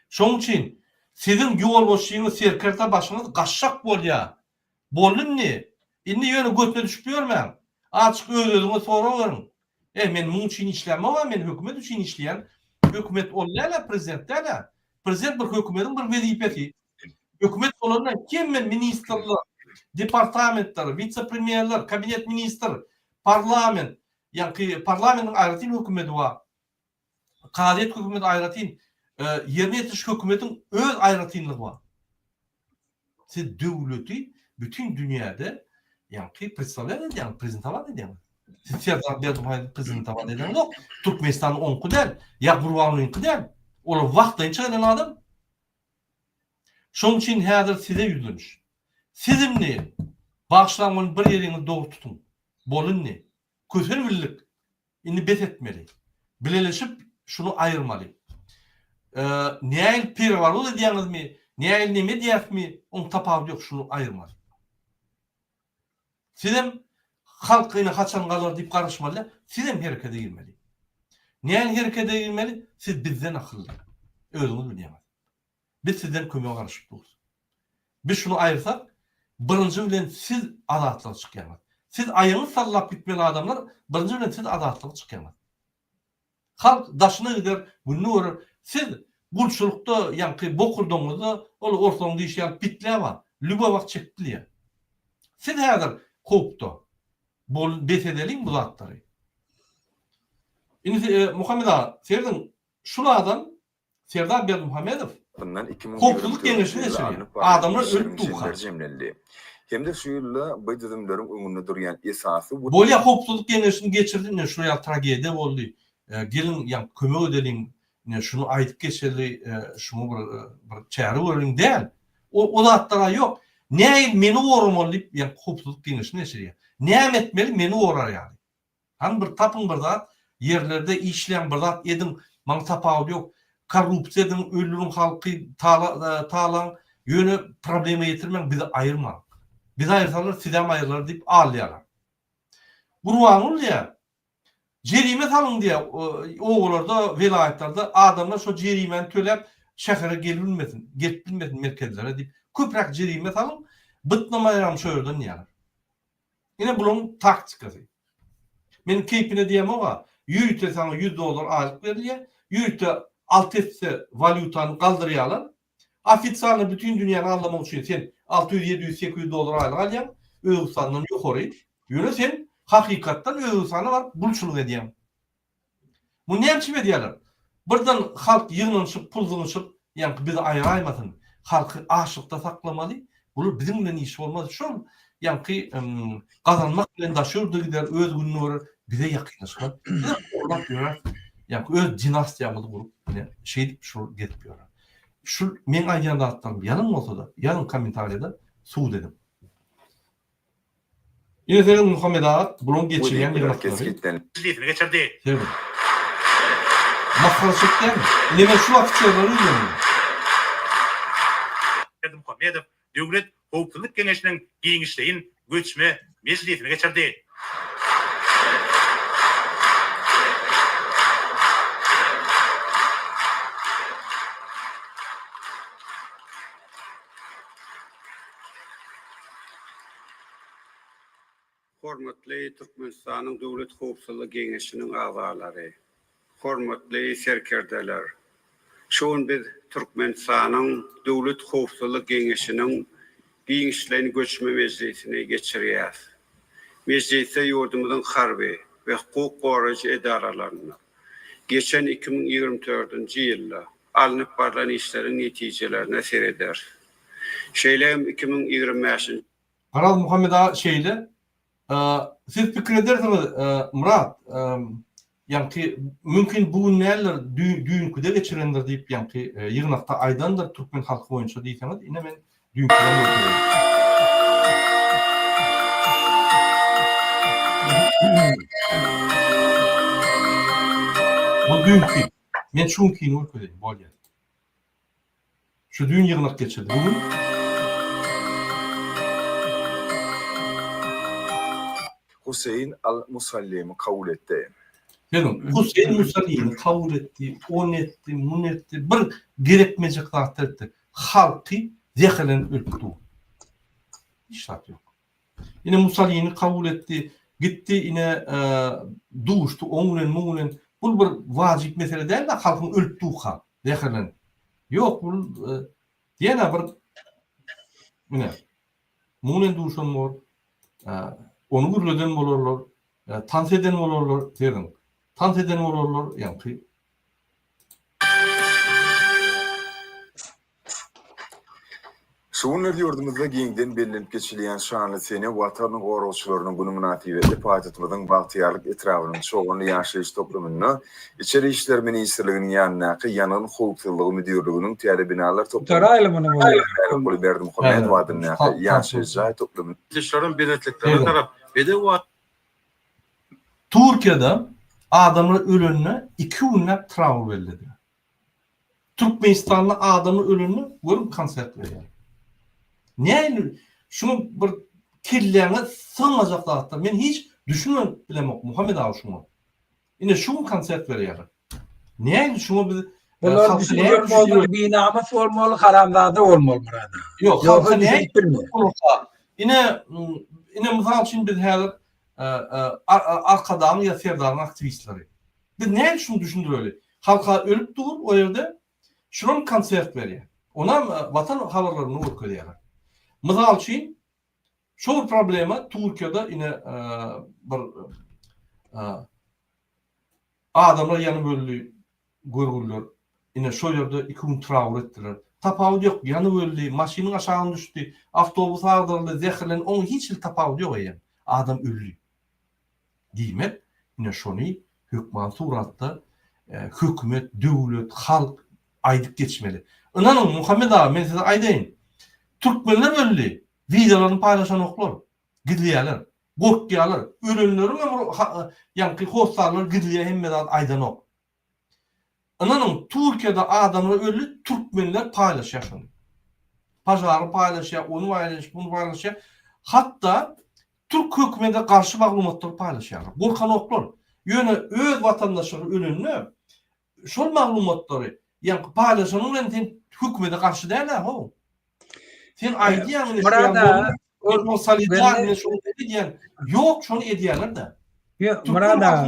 Şoň üçin sizin ýol boşluğyňyz serkerta başyňyz gaçşak bolýar. Bolunni. Indi ýöne götüne düşüp ýörmän. Açyk öz-özüňe sorawyň. Men muň üçin işlemem, men hökümet üçin işleýän. Hökümet olýar, prezident däl. Prezident bir hökümetiň bir wezipesi. Hökümet bolandan kim men ministrler, departamentler, vice-premierler, kabinet ministr, parlament, ýa-ni parlamentiň aýratyn hökümeti bar. Kadet hökümeti aýratyn, ýerine ýetiş hökümetiň öz aýratynlygy bar. Siz döwleti bütün dünýäde ýa-ni predstavляt edýän, prezentowat edýän. Siz Serdar Berdimuhammedow prezentowat edýän ýok. Türkmenistanyň oňky däl, ýa Gurbanlyňky däl. Olar wagtynça gelen adam. Şoň üçin häzir size ýüzleniş. Sizimni başlangyň bir ýeriňi dogry tutun. Bolunni. Kösür birlik. Indi bet etmeli. Bileleşip şunu aýyrmaly. Näil pir bar ol edýäňizmi? Näil neme diýäsmi? Oň tapawy ýok, şunu aýyrmaly. Sizem halk ine haçan galar diýip garaşmaly. Sizem herekete girmeli. Näil herekete girmeli? Siz bizden akylly. Özüňiz bilýäňiz. Biz sizden kömek garaşyp durýar. Biz şunu aýyrsak, birinji bilen siz adatlyga çykýaňyz. Siz aýyňy sallap gitmeli adamlar, birinji bilen siz adatlyga çykýaňyz. Halk daşyna gider, günni görür. Siz gulçulukda, ýa-ni bokurdoňyzda, ol ortaňda işleýän pitler bar. Lübawak çekdiler. Siz häzir hukukda bol besedeliň bu zatlary. Indi Muhammed ağa, serdin şulardan Serdar Berdimuhammedow bundan 2000 hukukçuluk geňeşine geçirýär. Adamlar ölüp duýar. Hemde şu ýylla bu düzümlerin öňünde durýan esasy bu. Bolýa hukukçuluk geňeşini geçirdiňe şu ýa tragediýa boldy. Gelin ýa kömek edeliň, şunu aýdyp geçeli, şunu bir çäri berliň däl. O zatlara ýok. Näil meni woramaly diýip ýa hukukçuluk geňeşine geçirýär. Näme etmeli meni worar ýaly. Han bir tapyň bir zat yerlerde işleyen bir zat edin, maň tapawy ýok. Korrupsiýa edin, öldürün halky talan ýöne probleme getirmek bizi aýyrma. Bizi aýyrsalar sizem aýyrlar diýip alýarlar. Gurbanly ýa jerime salyň diýe oğullarda, welaýatlarda adamlar şo jerimeni töläp şähere gelbilmesin, gitbilmesin merkezlere diýip köprak jerime salyň, bytnamaýaram şo ýerden ýalar. Ine bulyň taktikasy. Men keypine diýem oga, ýürüte sana $100 aýlyk berilýär, ýürüte alt etse valyutany galdyrýarlar. Ofitsialny bütün dünýäni anlamak üçin sen 600, 700, 800 dolar aýlyk alýan, Özbekistandan ýokary. Ýöne sen hakykatdan Özbekistana barıp bulçuluk edýän. Bu näçe edýärler? Birden halk ýygnanyşyp, pul zyňyşyp, ýa-ni bizi aýyraýmasyn. Halky aşykda saklamaly. Bu bizim bilen iş bolmaz. Şol ýa-ni gazanmak bilen daşyrdy gider, öz gününi görür, bize ýakynlaşmak. Bize orlap ýörer. Ýa-ni öz dinastiýamyzy gurup, şeý diýip şol getip ýörer. Şu men aýdýan zatlarym ýalyn bolsa da, ýalyn kommentariýada suw dedim. Yine senin Muhammed Ağa bulun geçirgen bir Wezipler noktaları. kesgitlen Meclisine geçirdi. Sevdim. Makara çekler mi? Yine ben şu vakit çevreleri izlemiyorum. Berdimuhamedov Döwlet Howpsuzlyk Geňeşiniň giňişleýin göçme meclisine geçirdi. Hormatly Türkmenistanyň Döwlet Howpsuzlyk Geňeşiniň agzalary, hormatly serkerdeler. Şoň biz Türkmenistanyň Döwlet Howpsuzlyk Geňeşiniň giňişleýin göçme meclisine geçirýär. Meclise ýurdumyzyň harby we hukuk goraýjy edaralaryna geçen 2024-nji ýylda alınıp barlan işleriň netijelerine sereder. Şeýlem 2025-nji Aral Muhammed Ağa şeyle siz fikir edersiniz Murat yani mümkün bu neler dünküde geçirenler deyip yani yığınakta aydandır Türkmen halkı boyunca diyseniz yine ben dünküden bakıyorum. Bu dünkü. Ben şunkini okuyayım. Bol yer. Şu dün yığınak geçirdi. Bugün Hüseyin al-Musallim kabul etti. dedim. Hüseyin Musallim'i kabul etti, on etti, mun etti. Bir gerekmeyecek zaten etti. Halkı zekelen öldü. Hiç şart yok. Yine Musallim'i kabul etti. Gitti yine duştu, onulen. Bu bir vacip mesele değil de halkın öldüğü hal. Zekelen. Yok bu diyene bir yine munen duşun var. Onu gürleden bolorlar, tanseden bolorlar, derim. Tanseden bolorlar, yani. Şoňlar ýurdumyzda giňden bellenip geçilýän şanly sene watanyň goraşçylarynyň bunu münasibetli paýtatymyzyň bagtýarlyk etrawynyň çoğunly ýaşaýyş toplumyny içeri işler ministrliginiň ýanyna ýanyň howpsuzlygy müdirliginiň täze binalar toplamy. Tarayılımını Bolu Berdimuhamedov wadyna ýaşaýyş jaý toplumyny Dişlerin benetliklerine taraf. Bede o Türkiýede adamlar ölününe 2 günlap trawl verildi. Türkmenistan'da adamın ölünü görüp konsert veriyor. Ne? Şunu bir kirlerine sığmayacaklar hatta. Ben hiç düşünmem bilemem Muhammed Ağa şunu. Yine şunu konsert veriyor. Ne? Şunu bir Bunlar düşünüyor olmalı, binamız olmalı, haramzade olmalı burada. Yok, Yok, ne? bilmiyor. Yine misal için biz her arkadan ya serdarın aktivistleri. Biz ne şunu düşündürüyor? Halka ölüp dur o yerde şunun konsert veriyor. Ona vatan haberlerini okuyor. Misal için şu problema Türkiye'de yine bir adamlar yanı böldü görgüller. Yine şu yerde 2 gün trawl ettiler. Tapawut yok, yanı böldü, maşinin aşağına düştü, avtobus ağdırıldı, zehirlen, onun hiç tapawut yok yani. Adam öldü. Diýmek, yine şonu hükman suratda hükümet, döwlet, halk aydyp geçmeli. Inanın Muhammed Ağa, men size aýdaýyn. Türkmenler öldü. Videolaryny paýlaşan oklar, gidýärler, gorkýarlar, ölenleriň ýa-ni hostarlar gidýär hemme aýdan ok. Inanın Türkiýede adamlar öldü, Türkmenler paýlaşýar şonu. Pajary paýlaşýar, onu paýlaşýar, bunu paýlaşýar. Hatta Türk hökümetine karşı maglumatlar paýlaşýar. Gorkan oklar. Ýöne öz vatandaşları ölenini şol maglumatları ýa-ni paýlaşanyň bilen hökümete karşı däl ho. Sen aýdýan Burada o solidarny şonu diýen yok şonu edýärler-de. Yok, burada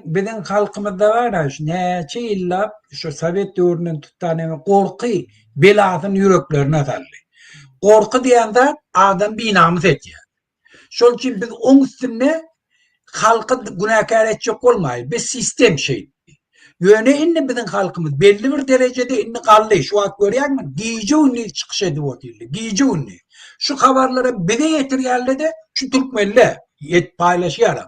bizim halkımızda var ya, neçe illa şu Sovet dövrünün tuttanemi korku belasını yüreklerine sallı. Korku diyende adam binamız ediyor. Şol için biz onun üstüne halkı günahkar edecek olmayız. Bir sistem şey. Yöne inni bizim halkımız belli bir derecede inni kaldı. Şu an görüyor musun? Giyici ünlü çıkış ediyor. Giyici ünlü. Şu haberlere bile yetiriyerle de şu Türkmenle paylaşıyor.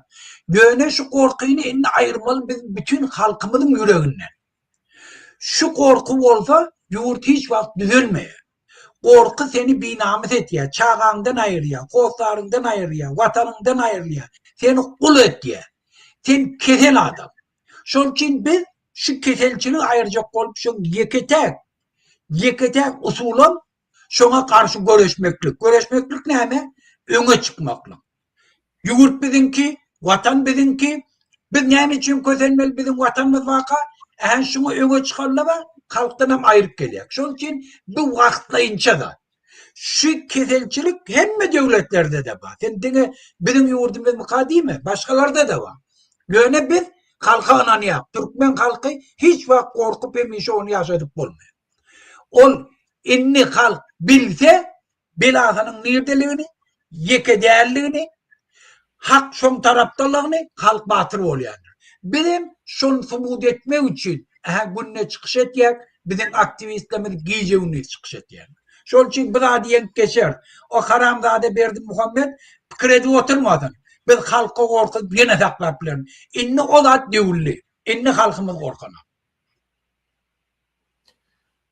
Yöne şu korkuyunu inni ayırmalı bütün halkımızın yüreğinden. Şu korku olsa yurt hiç vakit düzelmeye. Korku seni binamız etiyor. Çağandan ayırıyor. Korklarından ayırıyor. Vatanından ayırıyor. Seni kul etiyor. Sen kesel adam. Şol için biz şu keselçiliği ayıracak olup şu yeketek usulüm şuna karşı görüşmeklik. Görüşmeklik ne mi? Öne çıkmaklık. Yurt bizimki, vatan bizimki. Biz ne için közelmeli bizim vatanımız vaka? Şunu öne çıkarlama halktan hem ayırıp geliyor. Şunun için bu vakitlayınca da şu keselçilik hem mi devletlerde de var. Sen dine bizim yurdumuz mı değil mi? Başkalarda da var. Böyle biz halka ananıyor. Türkmen halkı hiç vakit korkup emiş onu yaşadık olmuyor. Ol inni halk bilse belasının nirdeliğini, yeke değerliğini, hak son taraftarlığını halk batırı oluyor. Bizim şunu subut etmek için gününe çıkış etiyek, bizim aktivistlerimiz giyeceğini çıkış etiyek. Şunun için bir diyen geçer. O haramzade Berdi Muhammed kredi oturmadın. Biz halka korkup yine saklar bilen. İnni o da devulli. İnni halkımız korkana.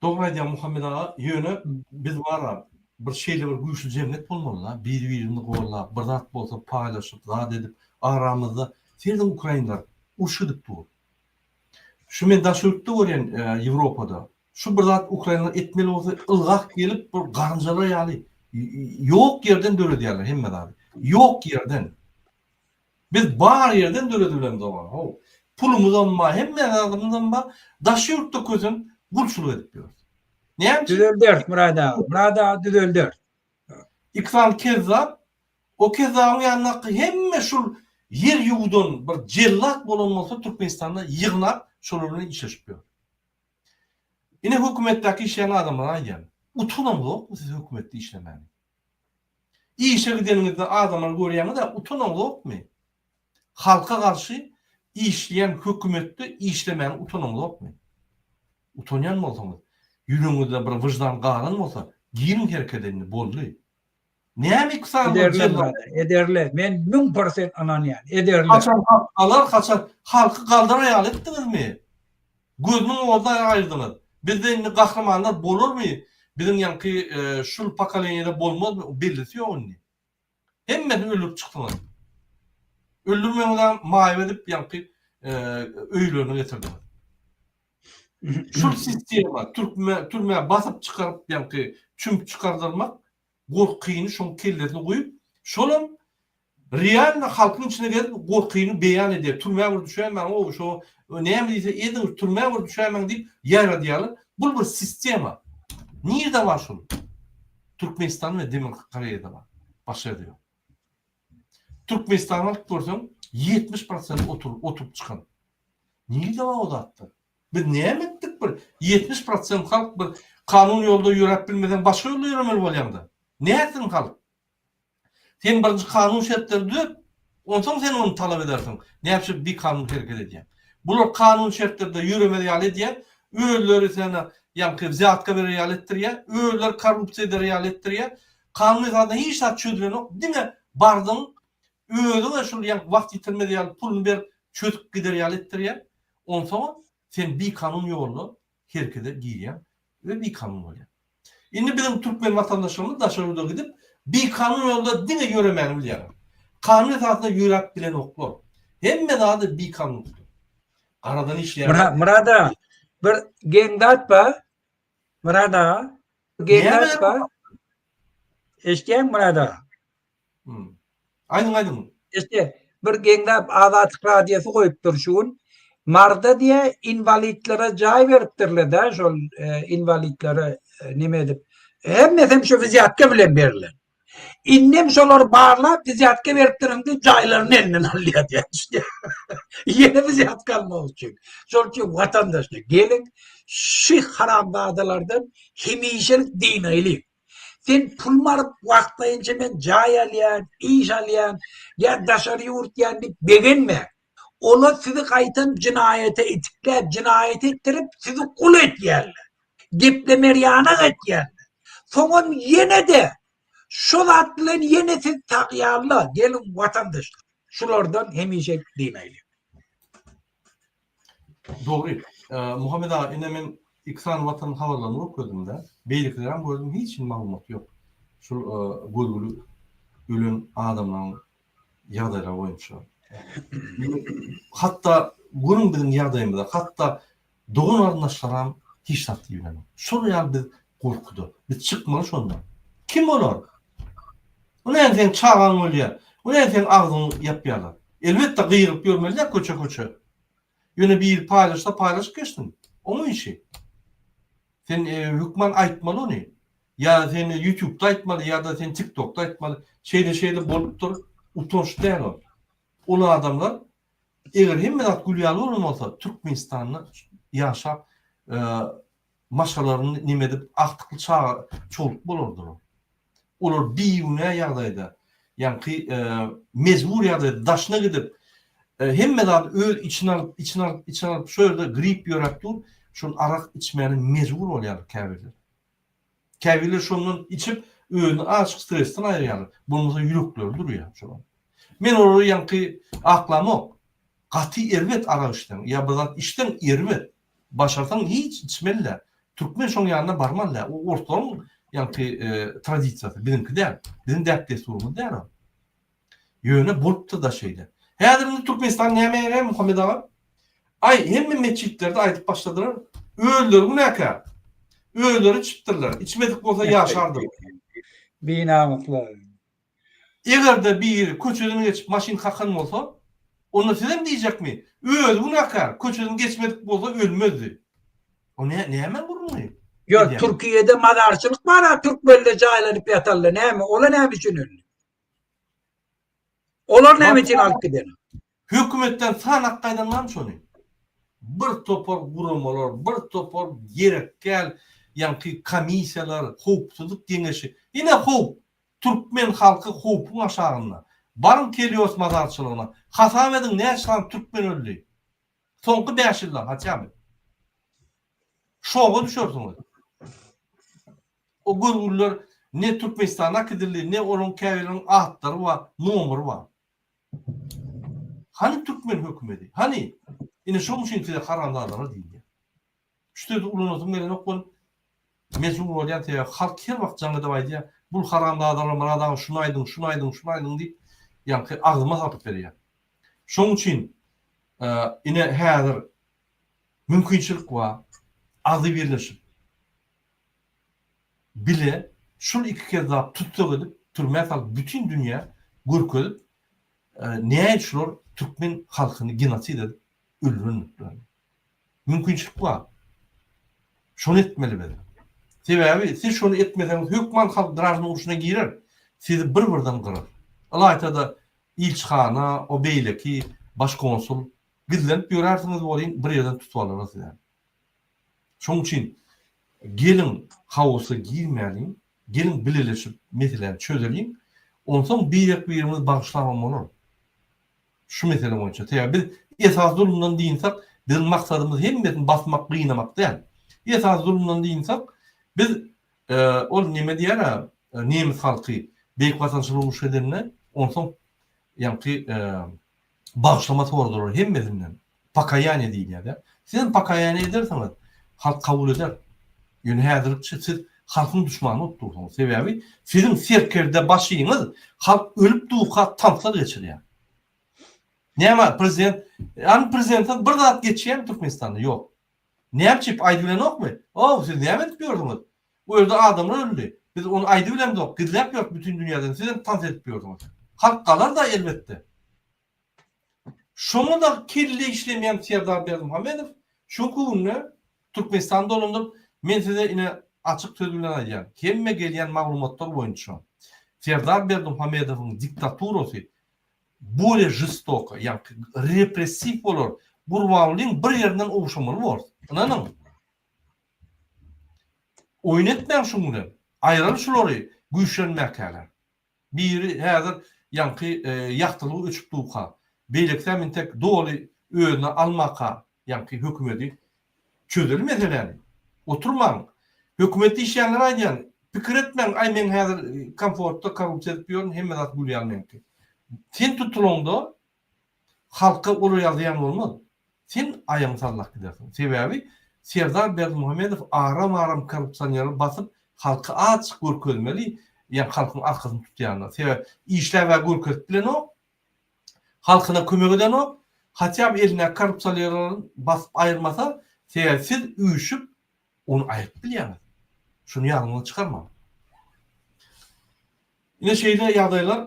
Doğru diyen Muhammed Ağa, yönü biz var bir şeyle bir güçlü cemiyet bulmalı. Birbirini kolla, bırdat bolsa paylaşıp, zat edip, aramızda. Serden Ukraynalar uşudık bu. Şu men daşırıkta öğren Avrupa'da. Şu bırdat Ukraynalar etmeli olsa ılgak gelip bir garıncalar yani. Yok yerden döre diyorlar Hemmet abi. Yok yerden. Biz bar yerden döre diyorlar zaman. Pulumuzdan mı, Hemmet adamımızdan mı daşırıkta közün bulşulu edip diyoruz. Ne? Düzeldir Murada. Murada düzeldir. İkram Kezzab o Kezzab'ın yanına hem şu yer yuğudun bir cellat bulunması Türkmenistan'da yığınap şolarını işleşiyor. Yine hükümetteki işleyen adamlar yani. Utunam yok mu siz hükümette işlemeni? İyi işe gidenimizde adamlar görüyanı da utunam yok mu? Halka karşı işleyen hükümette işlemeyen utunam yok mu? Utanyan mı olsanız? Yüreğinizde bir vicdan qarın olsa, giyin herkedenini boldu. Näme kısa Ederle. Men 1000% ananyan. Ederle. Kaçan halklar kaçan halkı kaldırayal ettiniz mi? Gözünün orada ayırdınız. Bizde kahramanlar bolur mu? Bizim yankı şul pakaleniyede bolmaz mı? Bellisi yok onu. Hemmen ölüp çıktınız. Öldürmemeden mahv edip yankı öylüğünü getirdiniz. Şu sistema türme basıp çıkarıp yankı çümp çıkardırmak korkuyunu şun kelletini koyup şolun real halkın içine gelip korkuyunu beyan ediyor. Türmeye vur düşeyemem o şu neyem diyse edin türmeye vur düşeyemem deyip yer diyalı. Bu bir sistema. Nerede var şun? Türkmenistan ve Demirkare'de var. Başka yerde yok. Türkmenistan'a görsen 70% oturup çıkan. Nerede var o da attı? Biz neye ettik bir 70% halk bir kanun yolda yürüp bilmeden başka yolda yürümeli olaydı. Ne etsin halk? Sen birinci kanun şartları düzelt, ondan sen onu talep edersin. Ne yapıp bir kanun hareket edeyim. Bunlar kanun şartlarında yürümeli ettiren, öğüleri sana yankı ziyatka bir ettiren, öğüler korrupsiya eder ettiren, kanun zaten hiç çözülen yok. Değil mi? Bardın öğüdü ve şu yank vakit yitirmedi yani pulunu bir çözüp gider ettiren, ondan sonra sen bir kanun yolu herkese giyen ve bir kanun oluyor. Şimdi bizim Türkmen vatandaşlarımız da aşağıda gidip bir kanun yolda dine göremeyen biliyor. Kanun esasında yürek bilen oklar. Hem de daha da bir kanun. Aradan işleyen. Murada bir gendat ba. Murada gendat ba. İşte Murada. Aynen. İşte bir gendat Azatlık Radyosu koyup duruşun. Marda diye invalitlere cay veriptirler de şol invalitlere nime edip hem şu fiziyatka bilen verilen. İnnem şolar bağırla fiziyatka veriptirin de cayların elinden alıyor diye işte. Yeni fiziyatka almak için. Şol için vatandaşlar gelin şu harambadalardan hemişelik din eyleyin. Sen pul marıp vaktlayınca ben cay alayan, iş alayan, ya dışarı yurt yani beğenme. Onu sizi kaytan cinayete itiklep, cinayet ettirip sizi kul et yerler. Diplemeryanak et yerler. Sonra yine de şu zatlen yine siz takyarlar. Gelin vatandaşlar. Şulardan hemişe dinleyin. Doğru. Muhammed Ağa, inemin İksan vatan havalarını okudum da. Beyliklerden gördüm hiç malumat yok. Şu gölgülü ölün adamların yağdayla boyunca. Hatta bunun bizim yağdayımda hatta doğun arnaşlaram hiç tatlı bilemem. Şuraya bir korkudu. Bir çıkmalı şundan. Kim olur? O ne sen çağan oluyor? O ne sen ağzını yapıyorlar? Elbette gıyırıp görmeliler koça. Yine bir paylaşıp geçtin. O mu işi? Sen hükman aytmalı onu. Ya sen YouTube'da aytmalı ya da sen TikTok'ta aytmalı. Şeyde bolup dur. Utanç değil o. Olan adamlar eğer hemmedat gülyalı olmasa Türkmenistan'ı yaşap maşalarını nimedip aktıklı çağa çoluk bulurdur o. Olur bir yüne yağdaydı. Yani mecbur yağdaydı. Daşına gidip hemmedat öl için alıp şöyle grip yörettür. Şunun arak içmeyenin mecbur oluyor kâvirler. Kâvirler şunun içip öğünü açık stresten ayırıyorlar. Bunun yürekleri duruyor. Men oraya yankı aklam yok. Katı ervet ara işten. Ya bazat işten ervet. Başartan hiç içmeliler. Türkmen şonun yanına barmalılar. O ortalığın yankı tradisyası. Bizimki değil. Bizim dertli sorunu değil o. Yöne bolup da şeyler. Her Türkmenistan ne Muhammed Ağa? Ay hem meçhitlerde aytıp başladılar. Öğüleri bu ne kadar? Öğüleri çıktırlar. İçmedik olsa yaşardım. Binamıklar. Eğer de bir köçeden geçip maşin kakın olsa onu size mi diyecek mi? Öldü bu ne kadar? Köçeden geçmedik olsa ölmezdi. O ne hemen vurulmuyor? Yok Yani. Türkiye'de madarçılık var ha. Türk böyle caylanıp yatarlar. Ne mi? Ola ne biçim ünlü? Olar ne biçim alıp gidelim? Hükümetten sanak kaydanlanmış onu. Bir topor vurulmalar, bir topor gerek gel, yani komisyalar, hukukçuluk genişi. Yine hukuk. Türkmen halkı hukukun aşağında. Barın keliyoruz mazarçılığına. Hasam edin ne yaşanan Türkmen öldü. Sonku 5 yıllar haçam. Şoğa düşüyorsunuz. O gururlar ne Türkmenistan'a gidildi, ne onun kâvirinin ahtları var, numuru var. Hani Türkmen hükümeti? Hani? Yine şu için size karanlığa değil ya. İşte ulunuzun gelen okun mecbur olayan teye halk her vakit canlı davaydı ya. Bu karanlığa adamlar şunu aydın deyip yani ağzıma sapıp veriyor. Şunun için yine her mümkünçilik var. Azı birleşip bile şu iki kez daha tutsak edip türmeye salıp bütün dünya gürk edip neye şunlar Türkmen halkını genosid edip öldürün. Mümkünçilik var. Şunu etmeli benim. Sebebi siz şunu etmeseniz hükman halk drajının uçuna girer. Sizi birden kırar. Alayta da ilçhana, o beyleki, başkonsul gizlenip görersiniz olayın bir yerden tutuyorlar yani. Şunun için gelin havası girmeyelim, gelin bilirleşip meseleleri çözelim. Ondan birimiz bağışlamam olur. Şu mesele boyunca. Biz esas durumdan değilsek, bizim maksadımız hem basmak, kıynamak değil. Esas durumdan değilsek, biz o neme diyer Nemis halkı beyik vatandaşlığı olmuş edenine ondan yani bağışlaması orada hem bizimden. Pakayane değil ya da. Sizin pakayane ederseniz halk kabul eder. Yani hazırlıkçı siz halkın düşmanı oturduğunuz sebebi sizin serkerde başıyınız halk ölüpduğuka tanklar geçiriyor. Ne ama prezidentin bir zat geçiyen Türkmenistan'da yok. Ne yapıp aydıbilen yok mu? Siz ne yapıyordunuz? Bu yerde adamlar öldü. Biz onu aydıbilen de yok. Gidlep yok bütün dünyadan. Sizin tant etmiyordunuz. Halk kalar da elbette. Şunu da kirli işlemeyen Serdar Berdimuhamedov şu kuvunlu Türkmenistan'da olundup men size yine açık sözüyle ayacağım. Kemme gelen maglumatlar boyunca Serdar Berdimuhamedov'un diktaturası böyle jistok, yani represif olur. Burvanlığın bir yerinden oluşamalı var. Anladın mı? Oynatmayan şunu. Ayrılı şuları güçlenmekler. Biri hazır yankı yaktılığı uçup duqa. Beylikten min tek doğru öğüne almaka yankı hükümeti çözülmediler. Oturman. Hükümeti işleyenler aydan fikir etmen ay men hazır konfortta kalıp etmiyorum hemen at gülyanmen ki. Sen tutulunda halka olur yazıyan olmaz. Sen ayağını sallak gidersin. Sebebi Serdar Berdimuhamedov aram korrupsiýanyny basyp halky açyk görkezmeli, ýa halkyň arkasyny tutýanlar. Sebäp işler we görkez bilen o halkyna kömek eden o, haçam eline korrupsiýanyny basyp aýyrmasa, sebäp siz üýüşüp onu aýyp bilýäňiz. Şunu ýadyňyzdan çykarma. Ine şeýle ýagdaýlar,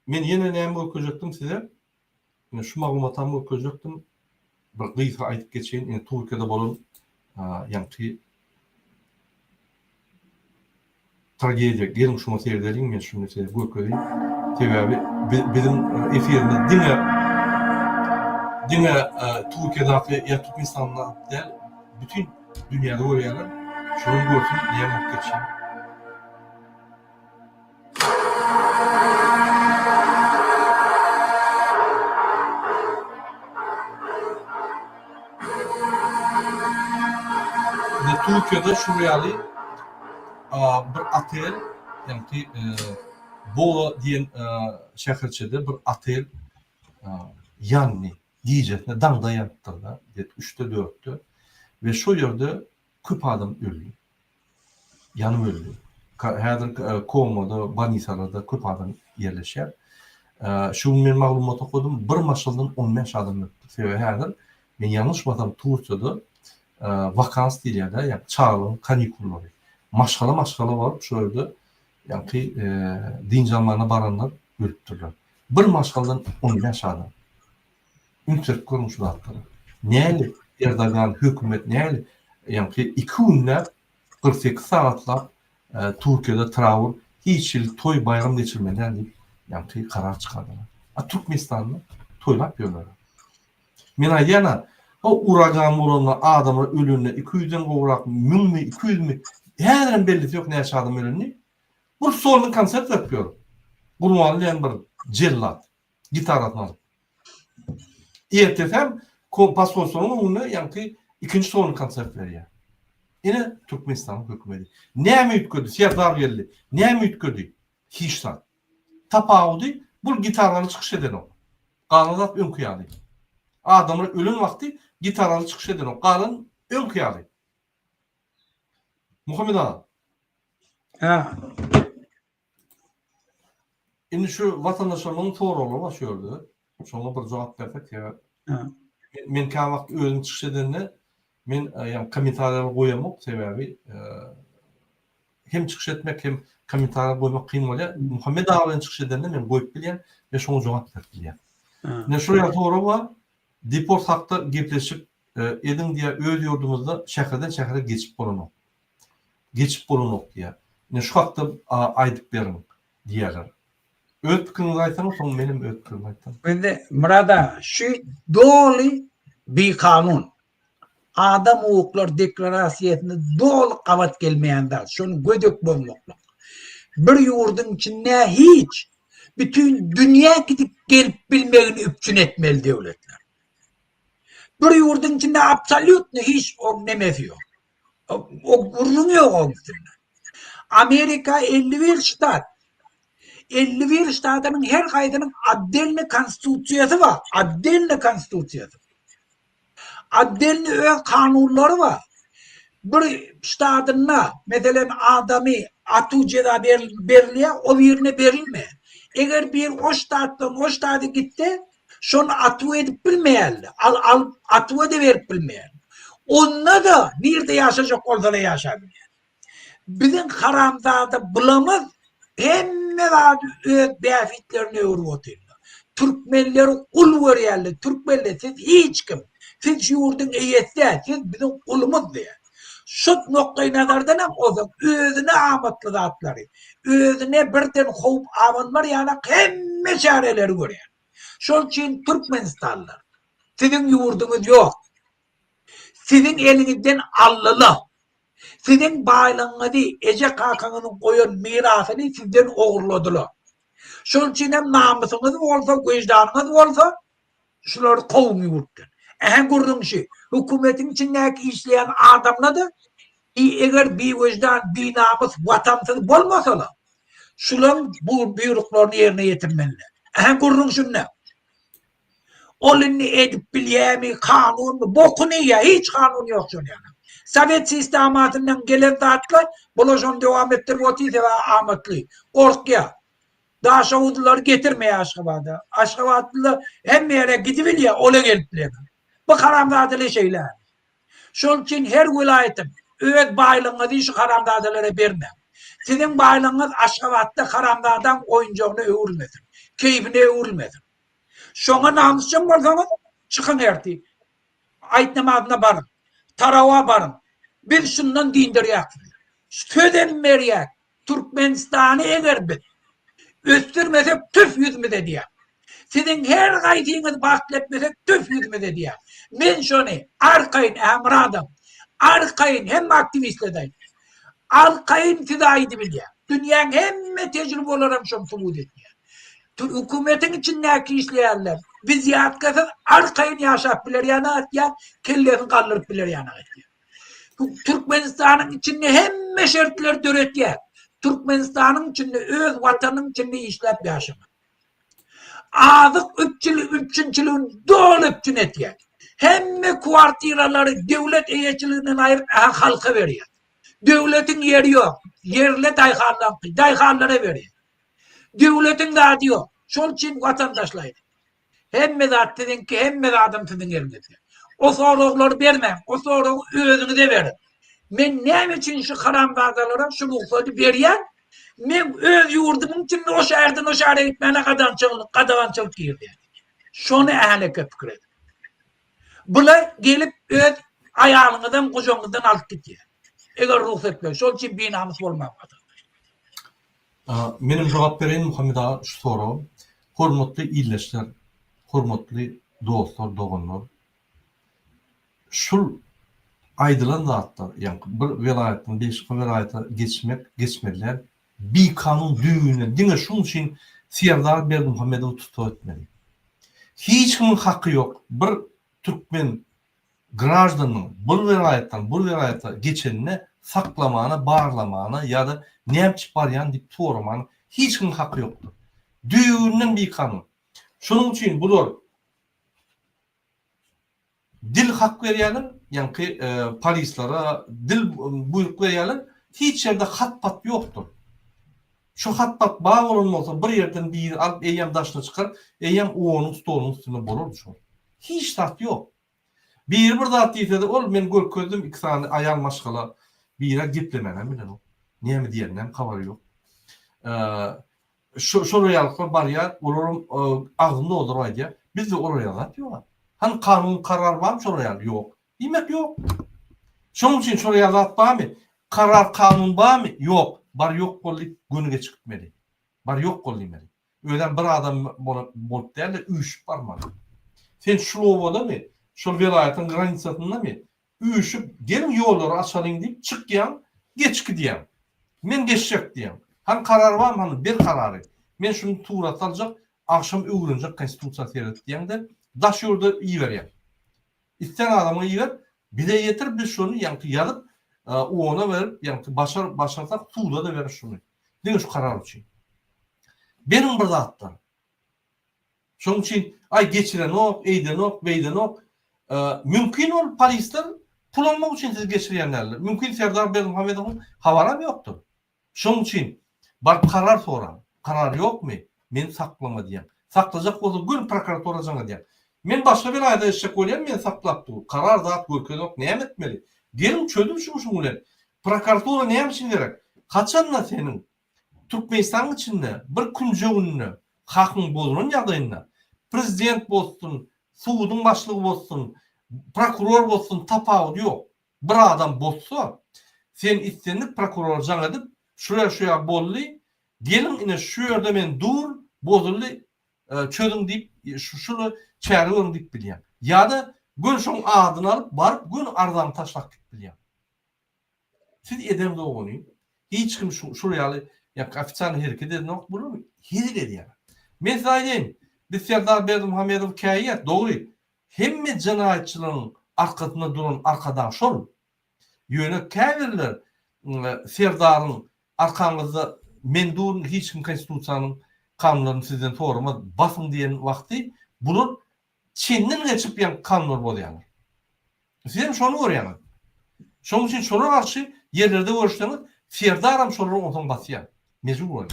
men ýene näme görkezekdim size? Ine şu maglumaty görkezekdim. Bir gıysa aýdyp geçeýin, ine Türkiýede bolan ýa-ni tragediýa, gelin şunu seýrediň, men şunu görkezeyim. Sebäbi bizim efirimde diňe Türkiýede ýa Türkmenistanda däl, bütün dünýäde görýärler. Şunu görsün, näme geçýär. Türkiýede şu ýaly bir otel, ýani Bola diýen şäherçede bir otel ýanny diýjetne daňda ýatdyrda, 3-de 4-de we şu ýerde köp adam öldü. Ýanyp öldü. Häzir komada, banisalarda köp adam ýerleşýär. Şu men maglumat okudum, bir maşaldan 15 adam öldü. Sebäbi häzir men ýanlışmasam Türkiýede vakans diýilýär, ýa çağrym, kanikullary. Maşgala baryp şu ýerde ýa-ni din jamanyna baranlar ölüpdirler. Bir maşgaldan 15 adam. Ünçek görmüş zatlar. Näli Erdogan hökümet näli ýa-ni 2 günläp 48 sagatlap Türkiýede trawur, hiç ýyl toy bayram geçirmeden diýip ýa-ni karar çykardylar. Türkmenistanda toylap ýörler. Men aýdýana o uragan bolanlar adamlar ölünne 200'den gowrak 1000 mi 200 mi häzir bellisi ýok näçe adam ölünni. Bu sorunu konsert yapıyor. Gurmanlayan bir cellat gitaratını alıp. Ertesem pasportunun onu yankı ikinci sorunu konsert veriyor. Yine Türkmenistan hükümeti. Näme ütködi? Serdar geldi. Näme ütködi? Hiç san. Tapawdy bu gitarany çykyş eden o. Galanat ön kıyaly. Adamlar ölüm vakti gitarany çykyş eden o. Galan ön kıyaly. Muhammed ağa. Ha. Şimdi şu vatandaşlarımın soruları başlıyordu. Sonra bir cevap verdik ya. Men kan vakt özüm çıkış edenle men yani komentarlar koyamok sebebi hem çıkış etmek hem komentarlar koymak kıyım oluyor. Muhammed Ağa'nın çıkış edenle men koyup bilyen ve şunu cevap verdik. Ne şuraya soru var. Deport hakta gepleşip edin diye öz yurdumuzda şäherden şähere geçip bolanok. Geçip bolanok diye. Ne şu hakta aydık berin diýerler. Öz pikirinizi aýsaňyz, soň menim öz pikirimi aýtan. Şimdi Murada şu doli bir kanun. Adam hukuklar deklarasiýasyny dol kabat gelmeýändä, şonu gödök bolmakla. Bir ýurdun içinde hiç bütün dünýä gidip gelip bilmegini üpçün etmeli devletler. Bir ýurdun içinde absolutny hiç o nemesi ýok. O gurrun ýok o üstünde. Amerika 51 ştat. 51 ştatının her kaydının addelini konstitusiýasy var. Addelini konstitusiýasy. Addelini öz kanunları var. Bir ştatına mesela adamı atu ceza berilýär, o birine berilme. Eger bir o ştatdan o ştatı gitti, şonu atu edip bilmeýärler. Atu edip verip bilmeýärler. Onda da nerede yaşayacak olsalar yaşayabilir. Bizim haramzada bulamaz hemme vadi öz bäfitlerini öwrüýärler. Türkmenleri kul görýärler. Türkmenler siz hiç kim. Siz şu ýurdun eýesi, siz bizim kulumuz diýär. Şu noktaý nazardan hem ozak özüne amatly zatlary, özüne birden howp awanlar ýa-ni hemme şäherleri görýär. Şol üçin Türkmenistanlar sizin ýurdunuz ýok. Sizin elinizden allyly. Sizin baýlygyňyzy, eje kakanynyň goýan mirasyny sizden ogurladylar. Şol üçin hem namusyňyz bolsa, göjdanyňyz bolsa, şular kowmy ýurtdan. Hem gurrunşy, hökümetiň içindäki işleýän adamlar da eger bir göjdan, bir namus, watansyz bolmasalar, şular bu buyruklarını ýerine ýetirmeliler. Hem gurrunşy ne? Olunu edip bilyemi, kanun mu? Bokunu ya, hiç kanun yok şun yani. Sovet sistematından gelen tatlar, bulaşan devam ettirip otiyse ve amatlı. Korkuya. Daha Şavuduları getirmeye Aşkabat'a. Aşkabatlılar hem yere gidibil ya, ola gelipler. Bu karamdadılı şeyler. Şol için her vilayetim, öğüt baylığını şu karamdadılara verme. Sizin baylığınız Aşkabat'ta karamdadan oyuncağını öğürmedin. Keyfine öğürmedin. Şona namusçun bolsanız çıkın erti. Ayet namazına barın. Tarava barın. Bir şundan dindiriyek. Söden meriyek. Türkmenistan'ı eğer bir östürmesek tüf yüzmede diye. Sizin her gaydığınız bahsetmesek tüf yüzmede diye. Men şunu arkayın emradım. Arkayın hem aktivistledeyim. Arkayın fidaydı bilye. Dünyanın hem tecrübe olarak şunu subut etmiyor. Hükümetin içindeki işleyenler biz yatkasız arkayın yaşap bilir yana atya, kellerini kaldırıp bilir yana atya. Türkmenistan'ın içinde hem şartlar döretiye. Türkmenistan'ın içinde öz vatanın içinde işlep yaşama. Azık üçüncülüğün doğru üçün etiye. Hem kuartiraları devlet eyeçiliğinden ayırıp halka veriyor. Devletin yeri yok. Yerle dayhanlara veriyor. Devletin de adı yok. Şol için vatandaşlaydı. Hem mezat dedin ki hem mezadım sizin yerinde. O soruları vermem. O soruları özünü de verin. Men ne için şu karambazalara şu ruhsatı veriyen men öz yurdumun için o şehirden o şehre gitmene kadançılık girdi. Şunu ehli köpük edin. Bula gelip öz ayağınızdan kucağınızdan alıp gidiyor. Eğer ruhsat ver. Şol için binamız olmamadı. Benim cevap vereyim Muhammed Ağa şu soru. Hormatly illeşler, hormatly dostlar, doğanlar. Şul aydılan zatlar, yani bir velayetten başka velayete geçmediler. Bir kanun düğüne, dine şunun için Serdar Berdimuhamedov tutup etmeli. Hiç kimin hakkı yok. Bir Türkmen grajdanın bu velayete geçenine saklamana, bağırlamana ya da nemçi baryan deyip tuğramana hiç kimin hakkı yoktur. Düğünün bir kanun. Şunun için bular dil hak veriyorlar, yani ki polislere dil buyruk veriyorlar, hiç yerde hat-pat yoktur. Şu hat-pat bağ olunmasa bir yerden bir alıp eyyam daşına çıkar, eyyam oğunun stolunun üstüne bolur şu. Hiç tat yok. Bir zat deyse de ol men görkezdim 2 tane ayal maşgala bir yere giplemenen bilen o. Niye mi diyenem kavar yok. Şu royallıklar var ya, olurum ağzında olur ayda. Biz de o royallık yok. Hani kanun karar var mı şu royal? Yok. Demek yok. Şunun için şu royallık var mı? Karar kanun var mı? Yok. Bar yok kollayıp günüge çıkmeli. Bar yok kollaymalı. Öyle bir adam bolup derler, üç parmalı. Sen şu ovada mı? Şu velayetin granitsatında mı? Üyüşüp gelin yolları açalım deyip çık yan, geç gideyim. Men geçecek diyem. Hani karar var mı? Hani bir kararı. Men şunu tuğrat alacak, akşam öğrenecek konstitusiya seyret diyen de daş yurda iyi vereyim. İsteyen adamı iyi ver, bir de yeter biz şunu yankı yalıp ona verip yankı başarsak tuğda da verir şunu. Değil mi şu karar için? Benim burada atlarım. Şunun için ay geçiren ok, eyden ok, beyden ok. Mümkün ol polisler pul almak için siz geçirenlerle. Mümkün Serdar Berdimuhamedov'un havaram yoktur. Şunun için bar karar soran. Karar yok mu? Men saklama diyem. Saklayacak olsa gün prokuratura cana diyem. Men başka bir ayda eşek olayım men saklap dur. Karar zat görken yok. Ne etmeli? Gelin çözdüm şu ulan. Prokuratura ne için gerek? Kaçanla senin Türkmenistan içinde bir kuncuğunu hakkın bozulun yadayında prezident bolsun, suudun başlığı bolsun, prokuror bolsun tapağı yok. Bir adam bozsa sen istenip prokuror can edip şuraya bolli gelin yine şu yerde men dur bozuldu çözüm deyip şunu çağırıyorum deyip bileyim. Ya da gün şun adını alıp barıp gün aradan taşlak deyip bileyim. Siz edemde oğunuyum. Hiç kim şuraya ya ofitsial hareket edin yok bunu mu? Hiç ediyor. Mesela diyeyim, biz Serdar Berdimuhamedov kayet doğru. Hem cinayetçilerin arkasında duran arkadaş ol. Yöne kayverler Serdar'ın arkanızda mendurun hiç kim konstitusiyanın kanunlarını sizden sorma basın diyen vakti bunun Çin'den geçip yani kanunlar boluyor. Sizin şonu öğrenin. Şunun için şuna karşı yerlerde görüştüğünüz ferdaram şonu ondan batıyor. Mecbur oluyor.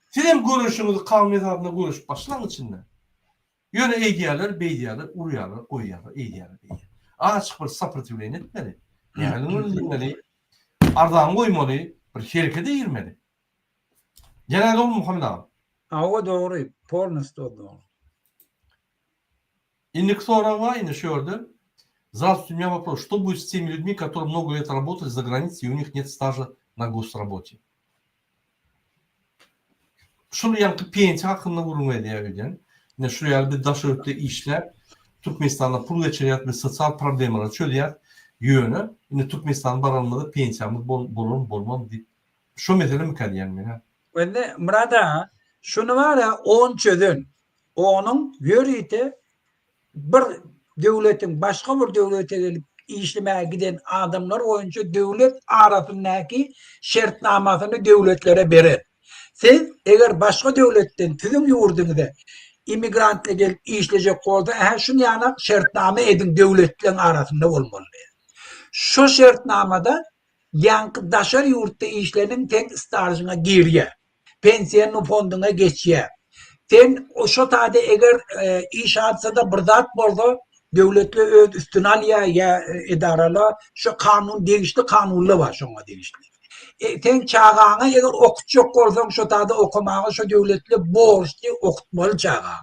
Sizin görüşünüzü kanun etabında görüş başlangıçında. Yöne eğdiyalar, beydiyalar, uruyalar, koyuyalar, eğdiyalar, beydiyalar. Açık bir sapratiwleyin etmeli. Yani onu dinlemeli. Ardağın koymalı. Bir şerkede girmeli. Genelde oldu Muhammed abi. O doğru. Polnist o doğru. Индекс Орова и Нешёрда. Здравствуйте, у меня вопрос. Что будет с теми людьми, которые много лет работали за границей, и у них нет стажа на госработе? Şunu yankı pensiya hakkında vurulmaya diyebiliriz. Yine şuraya bir daşörükte işler, Türkmenistan'da pul geçiriyat ve sosyal problemleri çözüyat yönü. Yine Türkmenistan'ın barınmada pensiyamız bolmam deyip. Şu mesele mi kadiyen mi? Ve Murada şunu var ya 10 çözün. Onun yörüyte bir devletin başka bir devlete gelip işlemeye giden adamlar oyuncu devlet arasındaki şartnamasını devletlere verir. Siz eğer başka devletten tüzüm yurdunuzda immigrantla gelip işleyecek olsa şunu yana şartname edin devletlerin arasında olmalı. Şu şartnamada yankı daşar yurtta işlerinin tek stajına giriyor. Pensiyanın fonduna geçiyor. Sen o şu tade eğer iş atsa da bırdat boldu devletle öz üstüne alıyor ya idarala şu kanun değişti kanunlu var şuna değişti. Sen çağağına eğer okutacak olsan şu tade okumağı şu devletle borçlu okutmalı çağağına.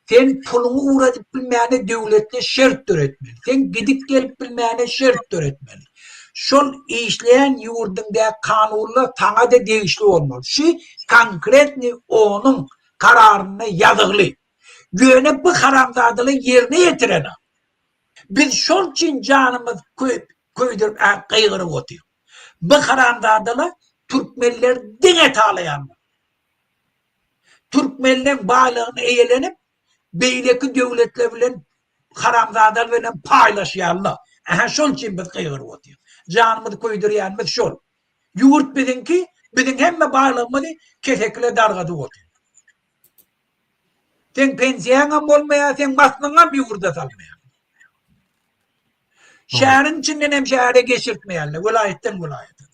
Sen pulunu uğradıp bilmeyene devletle şart öğretmeli. Sen gidip gelip bilmeyene şart öğretmeli. Şol işleyen yurdunda kanunlu tana da değişti olmalı. Şu konkretni onun kararını yazılı. Güvenip bu karamdadılı yerine getirelim. Biz şol için canımız köydürüp kıygırıp otuyor. Bu karamdadılı Türkmenler dine tağlayanlar. Türkmenler bağlığını eğlenip beyleki devletlerle karamdadılarla paylaşıyorlar. Şol için biz kıygırıp otuyor. Canımız köydürüyenimiz şol. Yurt bizimki, bizim hemme bağlığımızı kesekle dargadı otuyor. Sen pensiyana olmaya, sen basmana bir yurda salmaya. Şehrin içinden hem şehre geçirtmeyenle, vilayetten vilayete.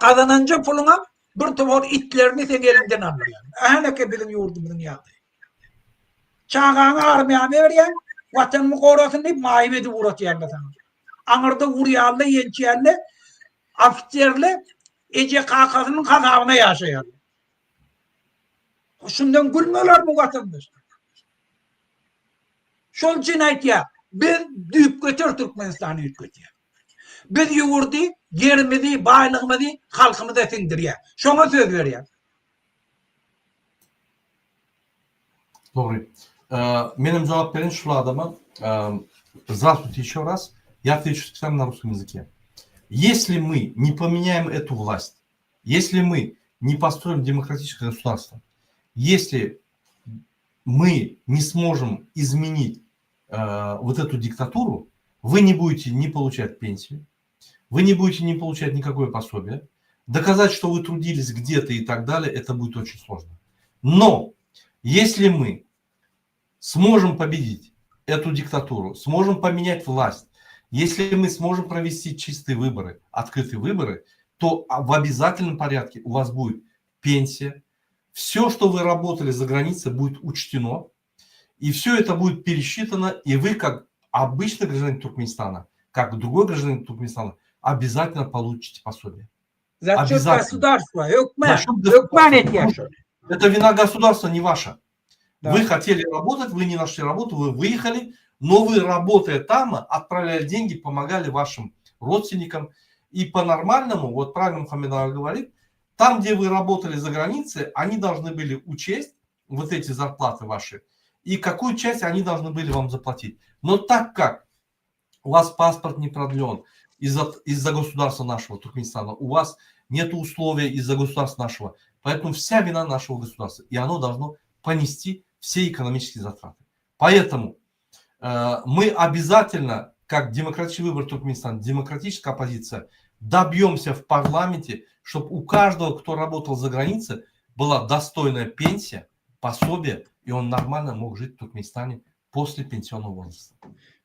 Kazanınca puluna bir tuvar itlerini sen elinden alıyor. Hele ki bizim yurdumuzun yağı. Çağağını armaya veriyen, vatanımı korasın deyip mahimeti uğratıyorlar sana. Anırda vuruyorlar, yençiyorlar, afiterle Ece kakasının kazağına yaşıyorlar. Şundan gülmüyorlar mı vatandaşlar? Şol cinayet ya. Biz düğüp götür Türkmenistan'ı yük götür. Biz yurdu, yerimizi, baylığımızı, halkımıza sindir ya. Şuna söz ver ya. Doğru. Benim cevap verin şu adama. Здравствуйте еще раз. Я отвечу всем на русском языке. Если мы не поменяем эту власть, если мы не построим демократическое государство, если мы не сможем изменить вот эту диктатуру, вы не будете не получать пенсию, вы не будете не получать никакое пособие, доказать, что вы трудились где-то и так далее, это будет очень сложно. Но если мы сможем победить эту диктатуру, сможем поменять власть, если мы сможем провести чистые выборы, открытые выборы, то в обязательном порядке у вас будет пенсия, все, что вы работали за границей, будет учтено, и все это будет пересчитано, и вы, как обычный гражданин Туркменистана, как другой гражданин Туркменистана, обязательно получите пособие. За счет Обязательно. государства. За счет Hükümet yaşıyor. Это вина государства, не ваша. Да. Вы хотели работать, вы не нашли работу, вы выехали, но вы, работая там, отправляли деньги, помогали вашим родственникам. И по-нормальному, вот правильно Мухаммед говорит, там, где вы работали за границей, они должны были учесть вот эти зарплаты ваши, и какую часть они должны были вам заплатить. Но так как у вас паспорт не продлен из-за государства нашего, Туркменистана, у вас нет условий из-за государства нашего, поэтому вся вина нашего государства, и оно должно понести все экономические затраты. Поэтому мы обязательно, как демократический выбор Туркменистана, демократическая оппозиция, добьемся в парламенте, чтобы у каждого, кто работал за границей, была достойная пенсия, пособие, и он нормально мог жить в Туркменистане после pensiyonlu возраста.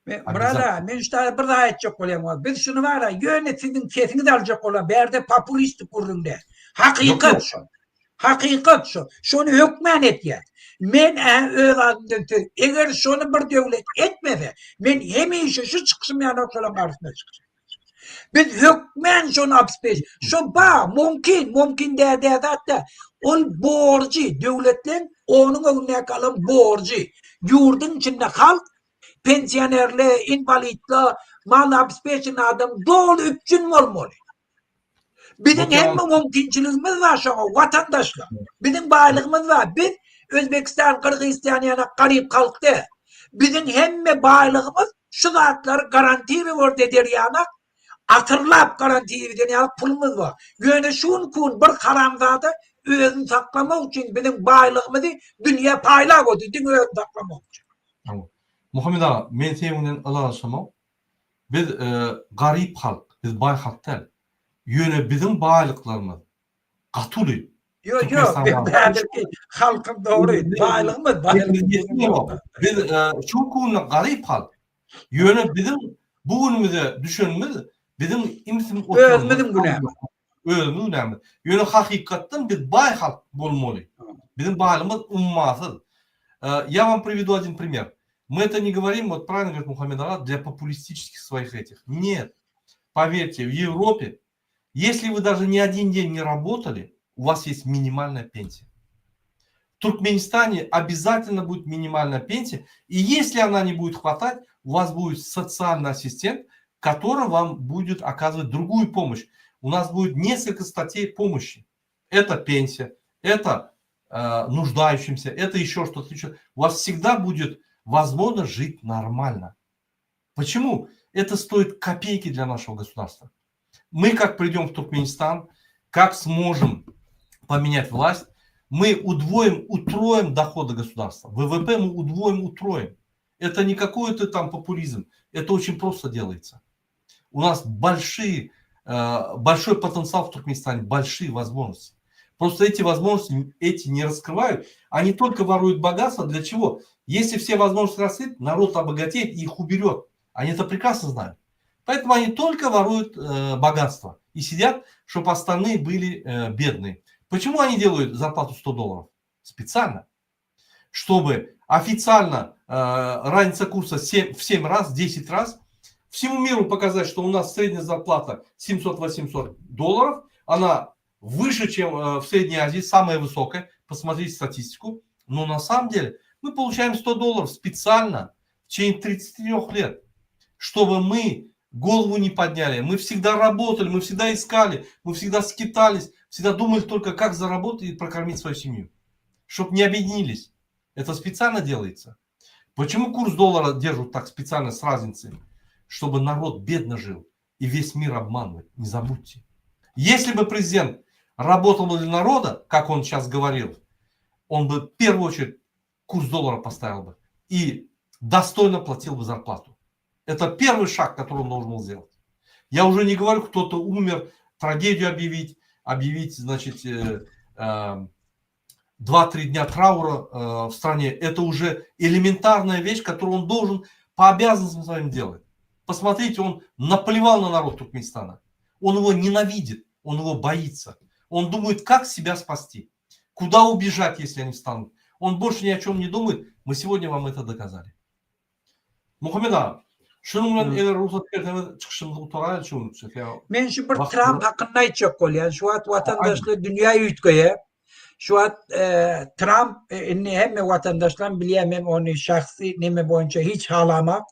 Burada men işte bir daha etcek olayım. Biz şunu var ya yönetimin keyfini de alacak olan bir yerde popülistik kurduğunda. Hakikat Yok. şu. Hakikat şu. Şunu hükmen et ya. Men öz adımdan eğer şunu bir devlet etmese men hemişe şu çıksın yani ortadan karşısına çıksın. Biz hükmen şunu apspej. Şu mümkün de hatta ol borcu devletin onun önüne kalan borcu. Yurdun içinde halk pensiyonerli, invalidli, mal apspejin adam dolu üpçün olmalı. Bizim hem mümkünçülüğümüz var şu vatandaşlar. Bizim bağlılığımız var. Biz Özbekistan, Kırgızistan yani garip kalktı. Bizim hem bağlılığımız şu zatları garanti veriyor dediler yani. Hatırlap garanti veriyor yani pulumuz var. Yani şun kun bir karamzada özünü saklamak için bizim bağlılığımızı dünya payla koydu. Dünya özünü saklamak için. Muhammed ağa, men sevimden alaşamam. Biz garip halk, biz bay halk değil. Yöne bizim bağlılıklarımız katulu. Yok Türkmenistan var. belki halkın doğru bağlılığımız Biz şu konuda garip halk. Yöne bizim bugünümüze düşünümüz bizim imsim özümüzün günahı. Özümüzün günahı. Yöne hakikatten biz bay halk olmalı. Bizim bağlılığımız ummasız. Я вам приведу один пример. Мы это не говорим, вот правильно говорит Мухаммед Ага, для популистических своих этих. Нет. Поверьте, в Европе, если вы даже ни один день не работали, у вас есть минимальная пенсия. В Туркменистане обязательно будет минимальная пенсия. И если она не будет хватать, у вас будет социальный ассистент, который вам будет оказывать другую помощь. У нас будет несколько статей помощи. Это пенсия, это нуждающимся, это еще что-то. У вас всегда будет возможность жить нормально. Почему? Это стоит копейки для нашего государства. Мы как придем в Туркменистан, как сможем поменять власть, мы удвоим, утроим доходы государства. ВВП мы удвоим, утроим. Это не какой-то там популизм. Это очень просто делается. У нас большой потенциал в Туркменистане, большие возможности. Просто эти возможности эти не раскрывают. Они только воруют богатство. Для чего? Если все возможности раскрыть, народ обогатеет и их уберет. Они это прекрасно знают. Поэтому они только воруют богатство. И сидят, чтобы остальные были бедные. Почему они делают зарплату $100? Специально. Чтобы официально разница курса в 7 раз, 10 раз. Всему миру показать, что у нас средняя зарплата $700-800. Она выше, чем в Средней Азии, самая высокая. Посмотрите статистику. Но на самом деле мы получаем $100 специально в течение 33 лет. Чтобы мы голову не подняли. Мы всегда работали, мы всегда искали, мы всегда скитались, всегда думали только, как заработать и прокормить свою семью. Чтобы не объединились. Это специально делается. Почему курс доллара держат так специально с разницей? Чтобы народ бедно жил и весь мир обманывает. Не забудьте. Если бы президент работал бы для народа, как он сейчас говорил, он бы в первую очередь курс доллара поставил бы и достойно платил бы зарплату. Это первый шаг, который он должен был сделать. Я уже не говорю, кто-то умер, трагедию объявить, значит, 2-3 дня траура в стране. Это уже элементарная вещь, которую он должен по обязанностям своим делать. Посмотрите, он наплевал на народ Туркменистана. Он его ненавидит, он его боится. Он думает, как себя спасти. Куда убежать, если они встанут. Он больше ни о чем не думает. Мы сегодня вам это доказали. Muhammed ağa, şunun eğer ruhsat verdiğinde çıkışımızı utarayla çoğunlukça. Men şu bir Trump hakkında aytacak bolýan. Şu at vatandaşlar dünya ýütgeýe. Şu at Trump hemme vatandaşlar bilýärmem onu şahsy neme boýunça hiç halamak.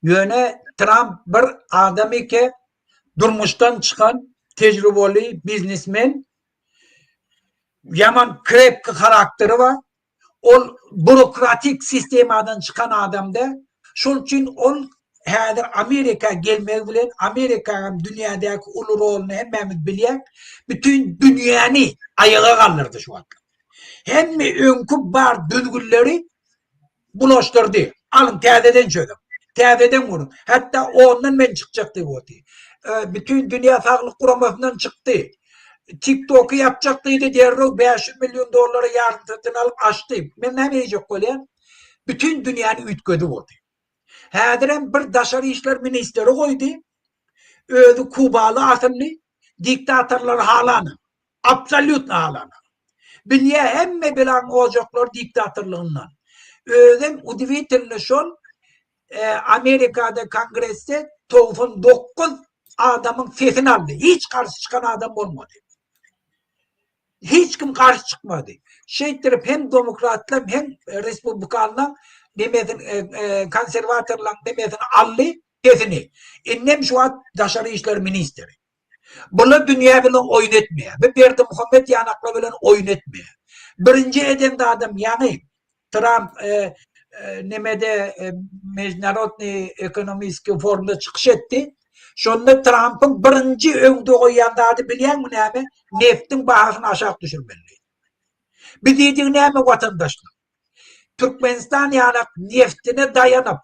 Ýöne Trump bir adam eke durmuşdan çıkan tecrübeli biznesmen. Yaman krepki karakteri var. Ol bürokratik sistemadan çıkan adamda. Şol için ol häzir Amerika gelmez bilen Amerika dünyadaki ulu rolunu hemmemiz bilýär. Bütün dünýäni ayağa kaldırdı şu an. Hemme öňkü bar düzgünleri bulaştırdı. Alın täzeden çöküm. Täzeden vurun. Hatta ondan men çıkacak diye oldu. Bütün Dünya Sağlık Kuramasından çıktı. TikTok'u yapacaktıydı derreu $500 milyon yardım satın alıp açtı. Men näme diýjek bolýar? Bütün dünyanın ütgödü oldu. Hädiren bir daşary işler ministeri koydu. Özü Kubalı asıllı diktatörler halana. Absolut halana. Bilye hemme bilen olacaklar diktatörlüğünden. Özüm udvitilli şol Amerika'da kongreste 99 adamın sesini aldı. Hiç karşı çıkan adam olmadı. Hiç kim karşı çıkmadı. Şeytirip hem demokratlar hem Respublikanlar demedin konservatörler demedin aldı sesini. İnnem şu an Dışarı İşler Ministeri. Bunu dünya bilen oyun etmeye. Ve Berdi Muhammed yanakla bilen oyun etmeye. Birinci eden de adam yani Trump nemede Международный ekonomik forumda çıkış etti. Şonda Trump'ın birinci öňde goýan adı bilýän mi näme? Neftin bahasyny aşağı düşürmeli. Bir diýdiň näme watandaşlar? Türkmenistan ýanak neftine dayanıp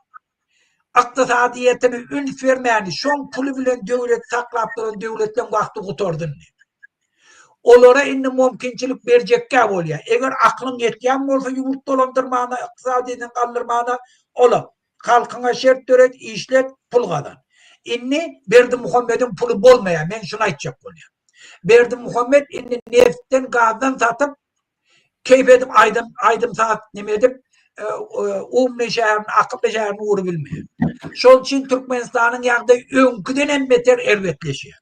iqtisadiyetini ün vermäni, şoň puly bilen döwlet saklap duran döwletden wagty gutardyn. Olara indi mümkinçilik berjekkä bolýar. Eger aklyň yetýän bolsa ýurt dolandyrmana, iqtisadiýetini galdyrmana ola. Halkyňa şert töret, işlet, pul gadan. Inni Berdi Muhammed'in pulu bolmaýar. Men şunu aýtjak bolýar. Berdi Muhammed inni neftten gazdan satyp keyf edip aydym saat neme edip umne şäherini, akylly şäherini ury bilmeýär. Şol üçin Türkmenistanyň ýagdaýy öňküden hem beter elbetleşýär.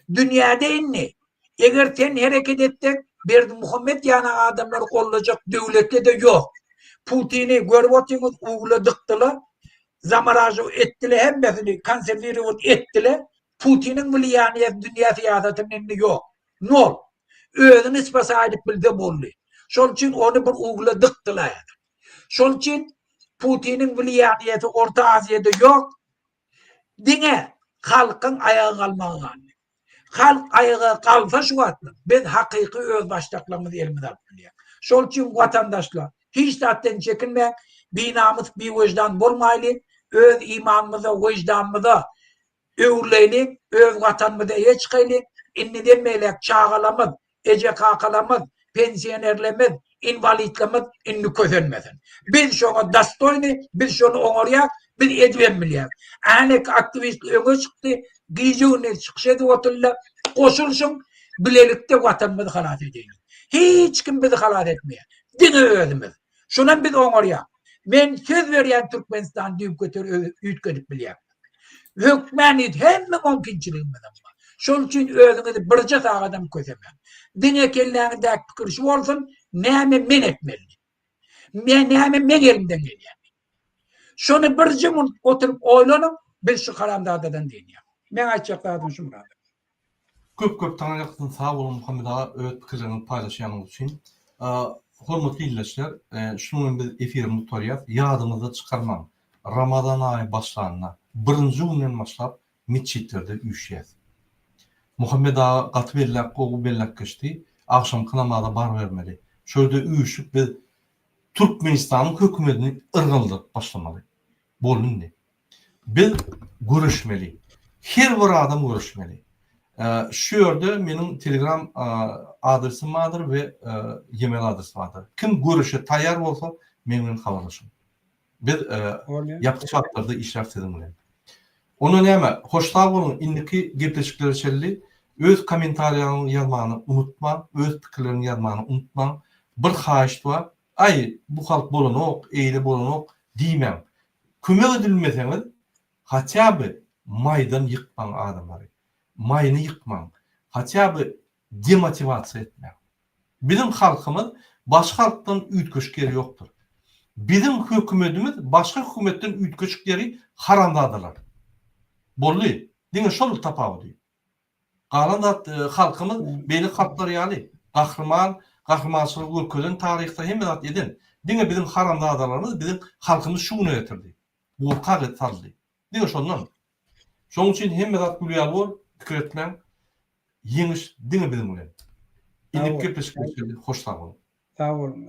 Dünýäde inni eger sen hereket ettek Berdi Muhammed ýana adamlar gollajak döwletde de ýok. Putin'i görüp otyňyz ugladykdylar. Zamarajı ettiler, hemmesini konserveriyor ettiler. Putin'in milyaniye dünya siyasetinin yok. Nol. Özünü ispasa edip bilse boldu. Şol için onu bir uğuladıktılar. Şol için Putin'in milyaniyeti Orta Asya'da yok. Dine halkın ayağı kalmağı. Halk ayağı kalsa şu atlı. Biz hakiki öz başlıklarımızı elimize almalıyız. Şol için vatandaşlar hiç zaten çekinmeyin. Bir namus, bir vicdan bolmaylı. Öz imanımıza, vicdanımıza öwrleyli, öz vatanımıza çıkaylı. İnni demeylek çağalamız, ece kakalamız, pensiyonerlerimiz, invalidlerimiz inni közenmesin. Biz şonu dastoyni, biz şonu oňarýak, biz edýänmilýär. Anek aktivist öňe çykdy, giýjüne çykşady otulla, koşulşun, bilelikde vatanymyzy halat edýär. Hiç kim bizi halat etmeýär. Dini özümüz. Şundan biz oňarýak. Men söz berýän Türkmenistan ütgedip bilýär. Hökmenit hemme mümkinçiligimiz var. Şol üçin özüňizi birje sagadan közemen. Dine kelläňide pikir şu bolsun, näme men etmeli. Näme men elimden gelýär. Şonu birje oturup oýlanyp, biz şu karamdadadan diýýär. Men aýtjaklarym şu murad. Köp tanıyaksın sağ olun Muhammed ağa öz pikirlerini paylaşýanyňyz üçin. Hormatly dinleyijiler, şunun biz efirimiz tutarýar, ýadymyzda çykarmaň. Ramazan aýy başlanana 1-nji günden başlap meçitlerde üýşýär. Muhammed ağa gaty bellek, gowy bellek geçdi. Akşam kınamada bar vermeli. Şöyle üýüşüp biz Türkmenistanyň hökümetini ırgyldyk başlamaly. Bolundy. Biz görüşmeli. Her bir adam görüşmeli. Şu ýerde meniň Telegram adresim vardır ve e-mail adresim vardır. Kim görüşe taýýar bolsa men bilen habarlaşyň. Biz ýapy şartlarda işler edinmeli. Onu näme? Hoşta bolun, indiki gepleşikleri çelli. Öz kommentariýaryny ýazmany unutma, öz pikirlerini ýazmany unutma. Bir haýyş bar. Ay, bu halk bolanok, eýle bolanok diýmem. Kömek edilmeseňiz, hatýaby maýdan ýykmaň adamlary. Mayını yıkman, hatta bir demotivasiya etmek. Bizim halkımız başka halktan ütköşkleri yoktur. Bizim hükümetimiz başka hükümetten ütköşkleri haramdadılar. Bolly, dine şol tapawdy. Galan halkımız belli halklar ýaly, gahrymançylyk ülkeden tarihte hem zat edin. Dine bizim haramdadylarymız bizim halkymyz şunu getirdi. Bu kaget saldy. Dine şondan. Şoň üçin hem zat bilýär bol. Pikir etmem, yeňiş dini bilim bilen. Inip gepleşip hoş sağ olun. Sağ olun.